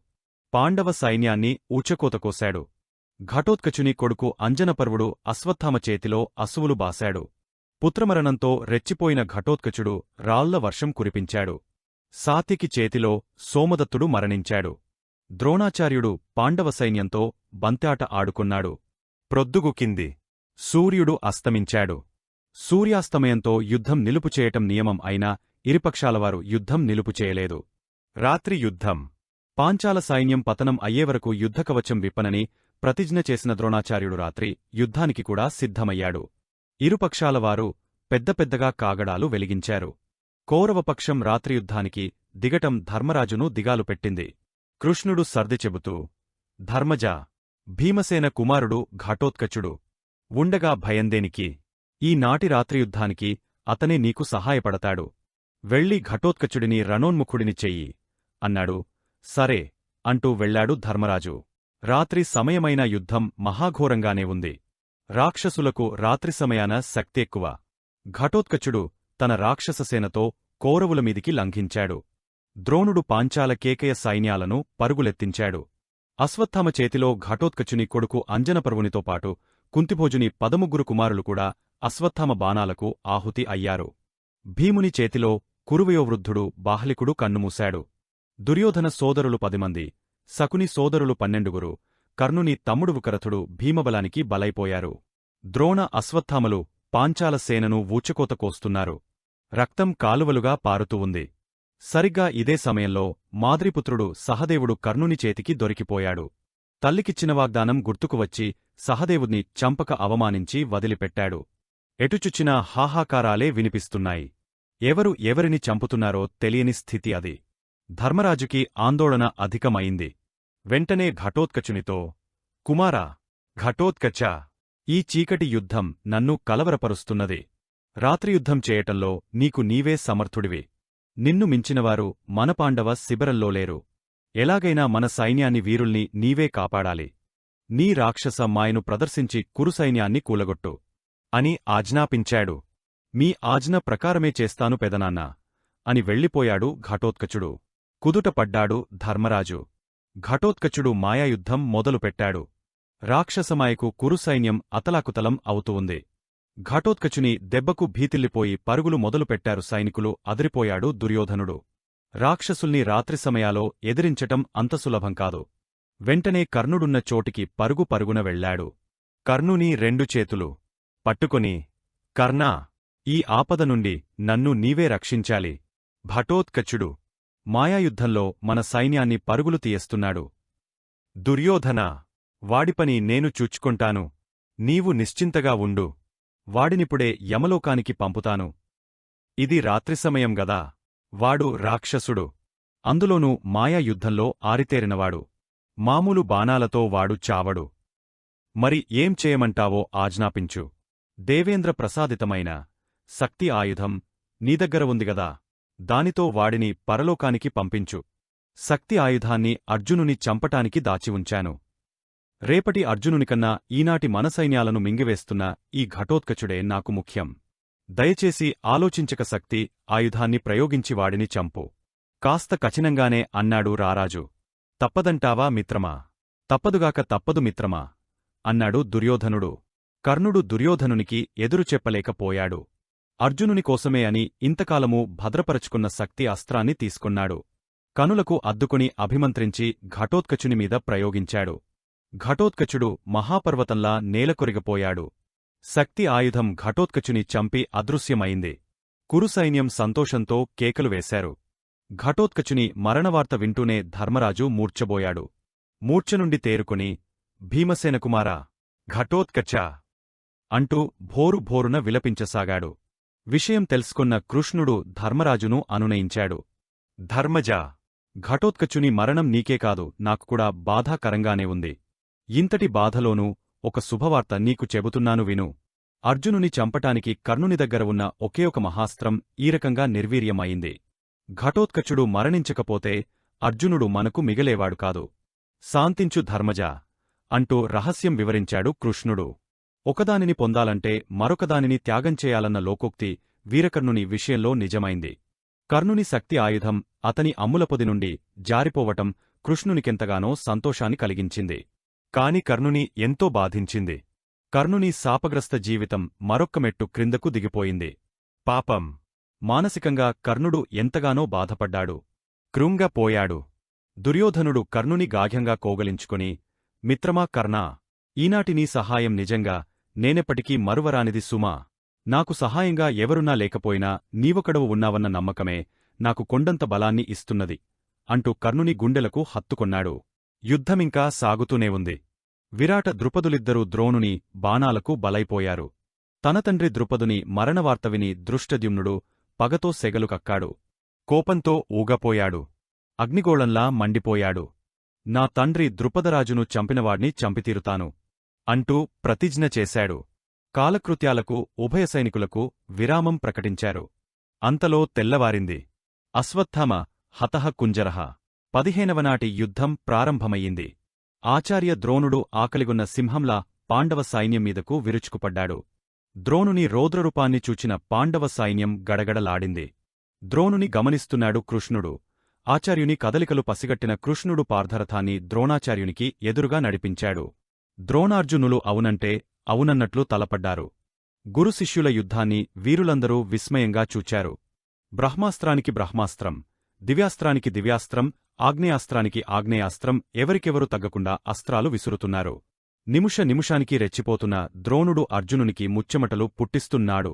పాండవ సైన్యాన్ని ఊచకోతకోశాడు. ఘటోత్కచుని కొడుకు అంజనపర్వుడు అశ్వత్థామ చేతిలో అసువులు బాశాడు. పుత్రమరణంతో రెచ్చిపోయిన ఘటోత్కచుడు రాళ్ల వర్షం కురిపించాడు. సాత్యకి చేతిలో సోమదత్తుడు మరణించాడు. ద్రోణాచార్యుడు పాండవ సైన్యంతో బంతాట ఆడుకున్నాడు. ప్రొద్దుగుకింది. సూర్యుడు అస్తమించాడు. సూర్యాస్తమయంతో యుద్ధం నిలుపుచేయటం నియమం అయినా ఇరుపక్షాలవారు యుద్ధం నిలుపుచేయలేదు. రాత్రి యుద్ధం. పాంచాల సైన్యం పతనం అయ్యేవరకు యుద్ధకవచం విప్పనని ప్రతిజ్ఞ చేసిన ద్రోణాచార్యుడు రాత్రి యుద్ధానికి కూడా సిద్ధమయ్యాడు. ఇరుపక్షాలవారు పెద్ద పెద్దగా కాగడాలు వెలిగించారు. కౌరవపక్షం రాత్రియుద్ధానికి దిగటం ధర్మరాజును దిగాలు పెట్టింది. కృష్ణుడు సర్ది చెబుతూ, ధర్మజా, భీమసేన కుమారుడు ఘటోత్కచుడు ఉండగా భయందేనికి? ఈనాటి రాత్రియుద్ధానికి అతనే నీకు సహాయపడతాడు. వెళ్ళి ఘటోత్కచుడిని రణోన్ముఖుడిని చెయ్యి అన్నాడు. సరే అంటూ వెళ్లాడు ధర్మరాజు. రాత్రి సమయమైన యుద్ధం మహాఘోరంగానే ఉంది. రాక్షసులకు రాత్రి సమయాన శక్తి ఎక్కువ. ఘటోత్కచుడు తన రాక్షససేనతో కౌరవులమీదికి లంఘించాడు. ద్రోణుడు పాంచాల కేకయ సైన్యాలను పరుగులెత్తించాడు. అశ్వత్థామ చేతిలో ఘటోత్కచుని కొడుకు అంజనపర్వునితో పాటు కుంతిభోజుని 13 కుమారులు కూడా అశ్వత్థామ బాణాలకు ఆహుతి అయ్యారు. భీముని చేతిలో కురువయోవృద్ధుడు బాహ్లికుడు కన్నుమూశాడు. దుర్యోధన సోదరులు 10 మంది, శకుని సోదరులు 12, కర్ణుని తమ్ముడు వికరథుడు భీమబలానికి బలైపోయారు. ద్రోణ అశ్వత్థామలు పాంచాల సేనను ఊచకోత కోస్తున్నారు. రక్తం కాలువలుగా పారుతూ ఉంది. సరిగ్గా ఇదే సమయంలో మాద్రీపుత్రుడు సహదేవుడు కర్ణుని చేతికి దొరికిపోయాడు. తల్లికిచ్చిన వాగ్దానం గుర్తుకువచ్చి సహదేవుణ్ణి చంపక అవమానించి వదిలిపెట్టాడు. ఎటుచుచ్చినా హాహాకారాలే వినిపిస్తున్నాయి. ఎవరు ఎవరిని చంపుతున్నారో తెలియని స్థితి అది. ధర్మరాజుకి ఆందోళన అధికమైంది. వెంటనే ఘటోత్కచునితో, కుమారా, ఘటోత్కచ, ఈ చీకటి యుద్ధం నన్ను కలవరపరుస్తున్నది. రాత్రియుద్ధం చేయటంలో నీకు నీవే సమర్థుడివి. నిన్ను మించినవారు మన పాండవ శిబిరంలో లేరు. ఎలాగైనా మన సైన్యాన్ని వీరుల్ని నీవే కాపాడాలి. నీ రాక్షస మాయను ప్రదర్శించి కురుసైన్యాన్ని కూలగొట్టు అని ఆజ్ఞాపించాడు. మీ ఆజ్ఞ ప్రకారమే చేస్తాను పెదనాన్నా అని వెళ్ళిపోయాడు ఘటోత్కచుడు. కుదుటపడ్డాడు ధర్మరాజు. ఘటోత్కచుడు మాయాయుద్ధం మొదలుపెట్టాడు. రాక్షసమాయకు కురుసైన్యం అతలాకుతలం అవుతూ ఉంది. ఘటోత్కచుని దెబ్బకు భీతిల్లిపోయి పరుగులు మొదలుపెట్టారు సైనికులు. అదిరిపోయాడు దుర్యోధనుడు. రాక్షసుల్ని రాత్రి సమయాలో ఎదిరించటం అంత సులభం కాదు. వెంటనే కర్ణుడున్న చోటికి పరుగు పరుగున వెళ్లాడు. కర్ణుని 2 చేతులు పట్టుకొని, కర్ణా, ఈ ఆపద నుండి నన్ను నీవే రక్షించాలి. ఘటోత్కచుడు మాయాయుద్ధంలో మన సైన్యాన్ని పరుగులు తీయస్తున్నాడు. దుర్యోధనా, వాడిపని నేను చూచుకొంటాను. నీవు నిశ్చింతగా ఉండు. వాడినిప్పుడే యమలోకానికి పంపుతాను. ఇది రాత్రి సమయం గదా. వాడు రాక్షసుడు. అందులోనూ మాయాయుద్ధంలో ఆరితేరినవాడు. మామూలు బాణాలతో వాడు చావడు. మరి ఏం చేయమంటావో ఆజ్ఞాపించు. దేవేంద్ర ప్రసాదితమైన శక్తి ఆయుధం నీదగ్గర ఉందిగదా, దానితో వాడిని పరలోకానికి పంపించు. శక్తి ఆయుధాన్ని అర్జునుని చంపటానికి దాచి ఉంచాను. రేపటి అర్జునునికన్నా ఈనాటి మన సైన్యాలను మింగివేస్తున్న ఈ ఘటోత్కచుడే నాకు ముఖ్యం. దయచేసి ఆలోచించక శక్తి ఆయుధాన్ని ప్రయోగించి వాడిని చంపు. కాస్త కఠినంగానే అన్నాడు రారాజు. తప్పదంటావా మిత్రమా? తప్పదుగాక తప్పదు మిత్రమా అన్నాడు దుర్యోధనుడు. కర్ణుడు దుర్యోధనునికి ఎదురు చెప్పలేకపోయాడు. అర్జునుని కోసమే అని ఇంతకాలమూ భద్రపరచుకున్న శక్తి అస్త్రాన్ని తీసుకున్నాడు. కనులకు అద్దుకుని అభిమంత్రించి ఘటోత్కచునిమీద ప్రయోగించాడు. ఘటోత్కచుడు మహాపర్వతంలా నేలకొరిగపోయాడు. శక్తి ఆయుధం ఘటోత్కచుని చంపి అదృశ్యమైంది. కురుసైన్యం సంతోషంతో కేకలు వేశారు. ఘటోత్కచుని మరణవార్త వింటూనే ధర్మరాజు మూర్ఛబోయాడు. మూర్ఛనుండి తేరుకుని, భీమసేనకుమారా, ఘటోత్కచ అంటూ భోరు భోరున విలపించసాగాడు. విషయం తెలుసుకున్న కృష్ణుడు ధర్మరాజును అనునయించాడు. ధర్మజా, ఘటోత్కచుని మరణం నీకే కాదు, నాకు కూడా బాధాకరంగానే ఉంది. ఇంతటి బాధలోనూ ఒక శుభవార్త నీకు చెబుతున్నాను విను. అర్జునుని చంపటానికి కర్ణుని దగ్గర ఉన్న ఒకే ఒక మహాస్త్రం ఈ రకంగా నిర్వీర్యమయింది. ఘటోత్కచుడు మరణించకపోతే అర్జునుడు మనకు మిగలేవాడు కాదు. శాంతించు ధర్మజా అంటూ రహస్యం వివరించాడు కృష్ణుడు. ఒకదానిని పొందాలంటే మరొకదానిని త్యాగం చేయాలన్న లోకోక్తి వీరకర్ణుని విషయంలో నిజమైంది. కర్ణుని శక్తి ఆయుధం అతని అమ్ములపొది నుండి జారిపోవటం కృష్ణునికెంతగానో సంతోషాన్ని కలిగించింది. కాని కర్ణుని ఎంతో బాధించింది. కర్ణుని శాపగ్రస్త జీవితం మరొక్క మెట్టు క్రిందకు దిగిపోయింది. పాపం! మానసికంగా కర్ణుడు ఎంతగానో బాధపడ్డాడు. కృంగపోయాడు. దుర్యోధనుడు కర్ణుని గాఢంగా కోగలించుకుని, మిత్రమా కర్ణా, ఈనాటి నీ సహాయం నిజంగా నేనెప్పటికీ మరువరానిది సుమా. నాకు సహాయంగా ఎవరున్నా లేకపోయినా నీవొకడవు ఉన్నావన్న నమ్మకమే నాకు కొండంత బలాన్ని ఇస్తున్నది అంటూ కర్ణుని గుండెలకు హత్తుకొన్నాడు. యుద్ధమింకా సాగుతూనే ఉంది. విరాట ద్రుపదులిద్దరూ ద్రోణుని బాణాలకు బలైపోయారు. తన తండ్రి ద్రుపదుని మరణవార్త విని దృష్టద్యుమ్నుడు పగతో సెగలు కక్కాడు. కోపంతో ఊగపోయాడు. అగ్నిగోళంలా మండిపోయాడు. నా తండ్రి ద్రుపదరాజును చంపినవాడ్ని చంపితీరుతాను అంటూ ప్రతిజ్ఞ చేశాడు. కాలకృత్యాలకు ఉభయ సైనికులకు విరామం ప్రకటించారు. అంతలో తెల్లవారింది. అశ్వత్థామ హతః కుంజరః 15వనాటి యుద్ధం ప్రారంభమయ్యింది. ఆచార్య ద్రోణుడు ఆకలిగొన్న సింహంలా పాండవ సైన్యం మీదకు విరుచుకుపడ్డాడు. ద్రోణుని రౌద్రరూపాన్ని చూచిన పాండవ సైన్యం గడగడలాడింది. ద్రోణుని గమనిస్తున్నాడు కృష్ణుడు. ఆచార్యుని కదలికలు పసిగట్టిన కృష్ణుడు పార్థరథాన్ని ద్రోణాచార్యునికి ఎదురుగా నడిపించాడు. ద్రోణార్జునులు అవునంటే అవునన్నట్లు తలపడ్డారు. గురుశిష్యుల యుద్ధాన్ని వీరులందరూ విస్మయంగా చూచారు. బ్రహ్మాస్త్రానికి బ్రహ్మాస్త్రం, దివ్యాస్త్రానికి దివ్యాస్త్రం, ఆగ్నేయాస్త్రానికి ఆగ్నేయాస్త్రం ఎవరికెవరు తగ్గకుండా అస్త్రాలు విసురుతున్నారు. నిమిషానికి రెచ్చిపోతున్న ద్రోణుడు అర్జునునికి ముచ్చెమటలు పుట్టిస్తున్నాడు.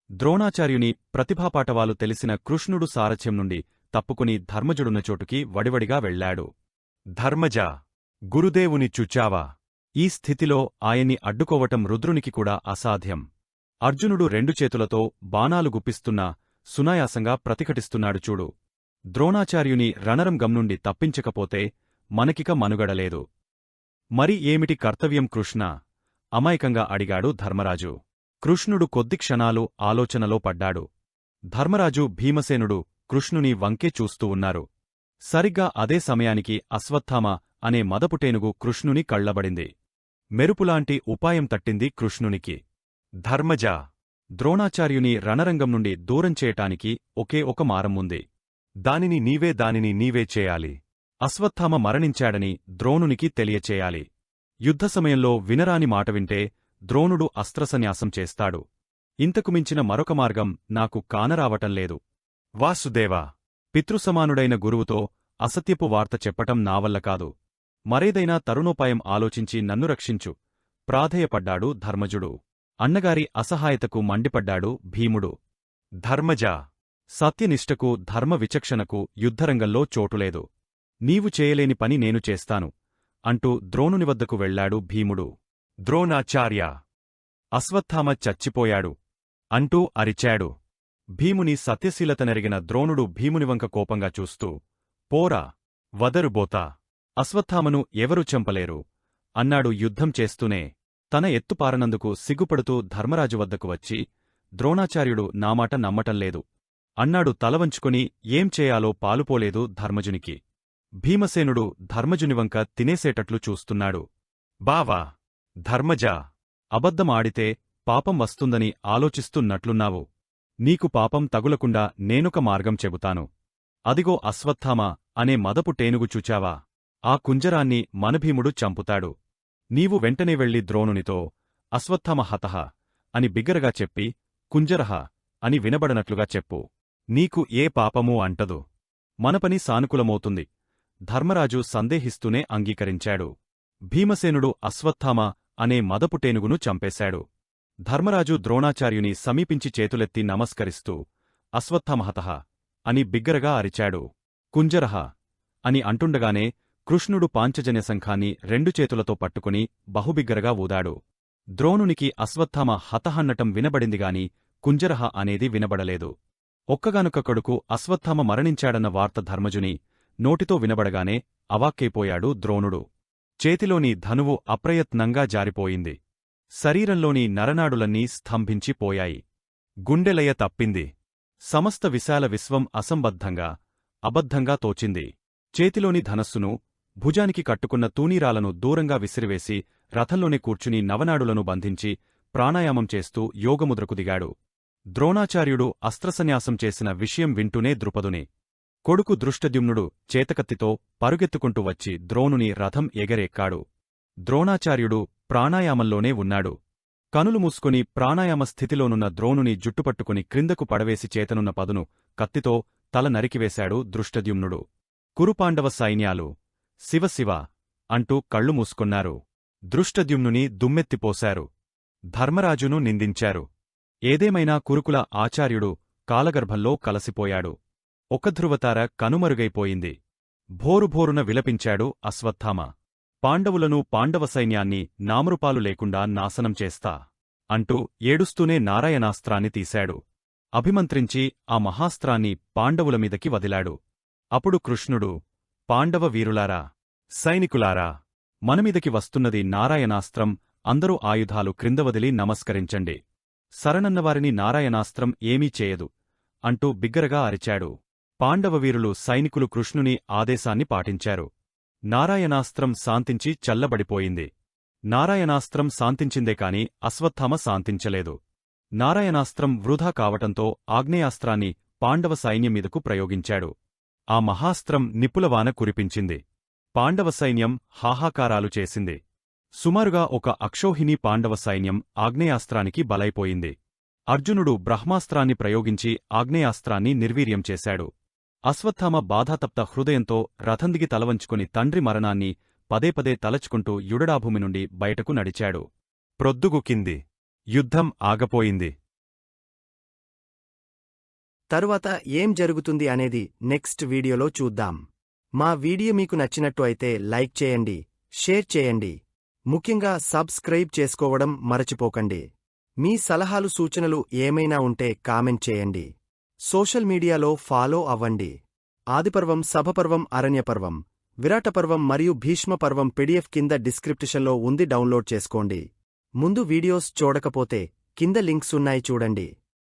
ద్రోణాచార్యుని ప్రతిభాపాటవాలు తెలిసిన కృష్ణుడు సారథ్యం నుండి తప్పుకుని ధర్మజుడున్న చోటుకి వడివడిగా వెళ్లాడు. ధర్మజా, గురుదేవుని చూచావా? ఈ స్థితిలో ఆయన్ని అడ్డుకోవటం రుద్రునికి కూడా అసాధ్యం. అర్జునుడు 2 చేతులతో బాణాలు గుప్పిస్తున్నా సునాయాసంగా ప్రతిఘటిస్తున్నాడు చూడు. ద్రోణాచార్యుని రణరంగం నుండి తప్పించకపోతే మనకిక మనుగడలేదు. మరి ఏమిటి కర్తవ్యం కృష్ణా? అమాయకంగా అడిగాడు ధర్మరాజు. కృష్ణుడు కొద్ది క్షణాలు ఆలోచనలో పడ్డాడు. ధర్మరాజు, భీమసేనుడు కృష్ణుని వంకే చూస్తూ ఉన్నారు. సరిగ్గా అదే సమయానికి అశ్వత్థామ అనే మదపుటేనుగు కృష్ణుని కళ్లబడింది. మెరుపులాంటి ఉపాయం తట్టింది కృష్ణునికి. ధర్మజా, ద్రోణాచార్యుని రణరంగం నుండి దూరం చేయటానికి ఒకే ఒక మార్గం ఉంది. దానిని నీవే చేయాలి. అశ్వత్థామ మరణించాడని ద్రోణునికి తెలియచేయాలి. యుద్ధ సమయంలో వినరాని మాట వింటే ద్రోణుడు అస్త్రసన్యాసం చేస్తాడు. ఇంతకు మించిన మరొక మార్గం నాకు కానరావటంలేదు. వాసుదేవా, పితృసమానుడైన గురువుతో అసత్యపు వార్త చెప్పటం నావల్ల కాదు. మరేదైనా తరుణోపాయం ఆలోచించి నన్ను రక్షించు ప్రాధేయపడ్డాడు ధర్మజుడు. అన్నగారి అసహాయతకు మండిపడ్డాడు భీముడు. ధర్మజా, సత్యనిష్టకు ధర్మ విచక్షణకు యుద్ధరంగంలో చోటులేదు. నీవు చేయలేని పని నేను చేస్తాను అంటూ ద్రోణుని వద్దకు వెళ్లాడు భీముడు. ద్రోణాచార్య, అశ్వత్థామ చచ్చిపోయాడు అంటూ అరిచాడు. భీముని సత్యశీలతనెరిగిన ద్రోణుడు భీమునివంక కోపంగా చూస్తూ, పోరా, వదరుబోతా, అశ్వత్థామను ఎవరూ చంపలేరు అన్నాడు యుద్ధం చేస్తూనే. తన ఎత్తుపారనందుకు సిగ్గుపడుతూ ధర్మరాజు వద్దకు వచ్చి, ద్రోణాచార్యుడు నామాట నమ్మటంలేదు అన్నాడు తలవంచుకొని. ఏం చేయాలో పాలుపోలేదు ధర్మజునికి. భీమసేనుడు ధర్మజునివంక తినేసేటట్లు చూస్తున్నాడు. బావా, ధర్మజా, అబద్ధం ఆడితే పాపం వస్తుందని ఆలోచిస్తున్నట్లున్నావు. నీకు పాపం తగులకుండా నేనొక మార్గం చెబుతాను. అదిగో అశ్వత్థామ అనే మదపు టేనుగు చూచావా? ఆ కుంజరాన్ని మనభీముడు చంపుతాడు. నీవు వెంటనే వెళ్లి ద్రోణునితో అశ్వత్థామ హతః అని బిగ్గరగా చెప్పి, కుంజరహ అని వినబడనట్లుగా చెప్పు. నీకు ఏ పాపమూ అంటదు. మన పని సానుకూలమవుతుంది. ధర్మరాజు సందేహిస్తూనే అంగీకరించాడు. భీమసేనుడు అశ్వత్థామ అనే మదపుటేనుగును చంపేశాడు. ధర్మరాజు ద్రోణాచార్యుని సమీపించి చేతులెత్తి నమస్కరిస్తూ, అశ్వత్థామహతః అని బిగ్గరగా అరిచాడు. కుంజరహ అని అంటుండగానే కృష్ణుడు పాంచజన్య సంఘాన్ని 2 చేతులతో పట్టుకుని బహుబిగ్గరగా ఊదాడు. ద్రోణునికి అశ్వత్థామ హతహన్నటం వినబడిందిగాని కుంజరహ అనేది వినబడలేదు. ఒక్కగానొక్క కొడుకు అశ్వత్థామ మరణించాడన్న వార్త ధర్మజుని నోటితో వినబడగానే అవాక్కైపోయాడు ద్రోణుడు. చేతిలోని ధనువు అప్రయత్నంగా జారిపోయింది. శరీరంలోని నరనాడులన్నీ స్తంభించిపోయాయి. గుండెలయ తప్పింది. సమస్త విశాల విశ్వం అసంబద్ధంగా, అబద్ధంగా తోచింది. చేతిలోని ధనస్సును, భుజానికి కట్టుకున్న తూనీరాలను దూరంగా విసిరివేసి రథంలోనే కూర్చుని నవనాడులను బంధించి ప్రాణాయామం చేస్తూ యోగముద్రకు దిగాడు. ద్రోణాచార్యుడు అస్త్రసన్యాసం చేసిన విషయం వింటూనే ద్రుపదుని కొడుకు దృష్టద్యుమ్నుడు చేతకత్తితో పరుగెత్తుకుంటూ వచ్చి ద్రోణుని రథం ఎగరెక్కాడు. ద్రోణాచార్యుడు ప్రాణాయామంలోనే ఉన్నాడు. కనులు మూసుకొని ప్రాణాయామ స్థితిలోనున్న ద్రోణుని జుట్టుపట్టుకుని క్రిందకు పడవేసి చేతనున్న పదును కత్తితో తల నరికివేశాడు దృష్టద్యుమ్నుడు. కురుపాండవ సైన్యాలు శివశివ అంటూ కళ్ళు మూసుకున్నారు. దృష్టద్యుమ్నుని దుమ్మెత్తిపోశారు. ధర్మరాజును నిందించారు. ఏదేమైనా కురుకుల ఆచార్యుడు కాలగర్భంలో కలసిపోయాడు. ఒక ధ్రువతార కనుమరుగైపోయింది. భోరుభోరున విలపించాడు అశ్వత్థామ. పాండవులను, పాండవ సైన్యాన్ని నామరూపాలు లేకుండా నాశనం చేస్తా అంటూ ఏడుస్తూనే నారాయణాస్త్రాన్ని తీశాడు. అభిమంత్రించి ఆ మహాస్త్రాన్ని పాండవుల మీదకి వదిలాడు. అప్పుడు కృష్ణుడు, పాండవ వీరులారా, సైనికులారా, మనమీదకి వస్తున్నది నారాయణాస్త్రం, అందరూ ఆయుధాలు క్రిందవదిలి నమస్కరించండి. శరణన్నవారిని నారాయణాస్త్రం ఏమీ చేయదు అంటూ బిగ్గరగా అరిచాడు. పాండవవీరులు సైనికులు కృష్ణుని ఆదేశాన్ని పాటించారు. నారాయణాస్త్రం శాంతించి చల్లబడిపోయింది. నారాయణాస్త్రం శాంతించిందే కాని అశ్వత్థామ శాంతించలేదు. నారాయణాస్త్రం వృధా కావటంతో ఆగ్నేయాస్త్రాన్ని పాండవ సైన్యం మీదకు ప్రయోగించాడు. ఆ మహాస్త్రం నిప్పులవాన కురిపించింది. పాండవ సైన్యం హాహాకారాలు చేసింది. సుమారుగా ఒక అక్షౌహిణీ పాండవ సైన్యం ఆగ్నేయాస్త్రానికి బలైపోయింది. అర్జునుడు బ్రహ్మాస్త్రాన్ని ప్రయోగించి ఆగ్నేయాస్త్రాన్ని నిర్వీర్యం చేశాడు. అశ్వత్థామ బాధాతప్త హృదయంతో రథందిగి తలవంచుకుని తండ్రి మరణాన్ని పదేపదే తలచుకుంటూ యుడడాభూమి నుండి బయటకు నడిచాడు. ప్రొద్దుగుకింది. యుద్ధం ఆగపోయింది. తరువాత ఏం జరుగుతుంది అనేది నెక్స్ట్ వీడియోలో చూద్దాం. మా వీడియో మీకు నచ్చినట్టు అయితే లైక్ చేయండి, షేర్ చేయండి. ముఖ్యంగా సబ్స్క్రైబ్ చేసుకోవడం మరచిపోకండి. మీ సలహాలు సూచనలు ఏమైనా ఉంటే కామెంట్ చేయండి. సోషల్ మీడియాలో ఫాలో అవ్వండి. ఆదిపర్వం, సభపర్వం, అరణ్యపర్వం, విరాటపర్వం మరియు భీష్మపర్వం PDF కింద డిస్క్రిప్షన్లో ఉంది, డౌన్లోడ్ చేసుకోండి. ముందు వీడియోస్ చూడకపోతే కింద లింక్స్ ఉన్నాయి, చూడండి.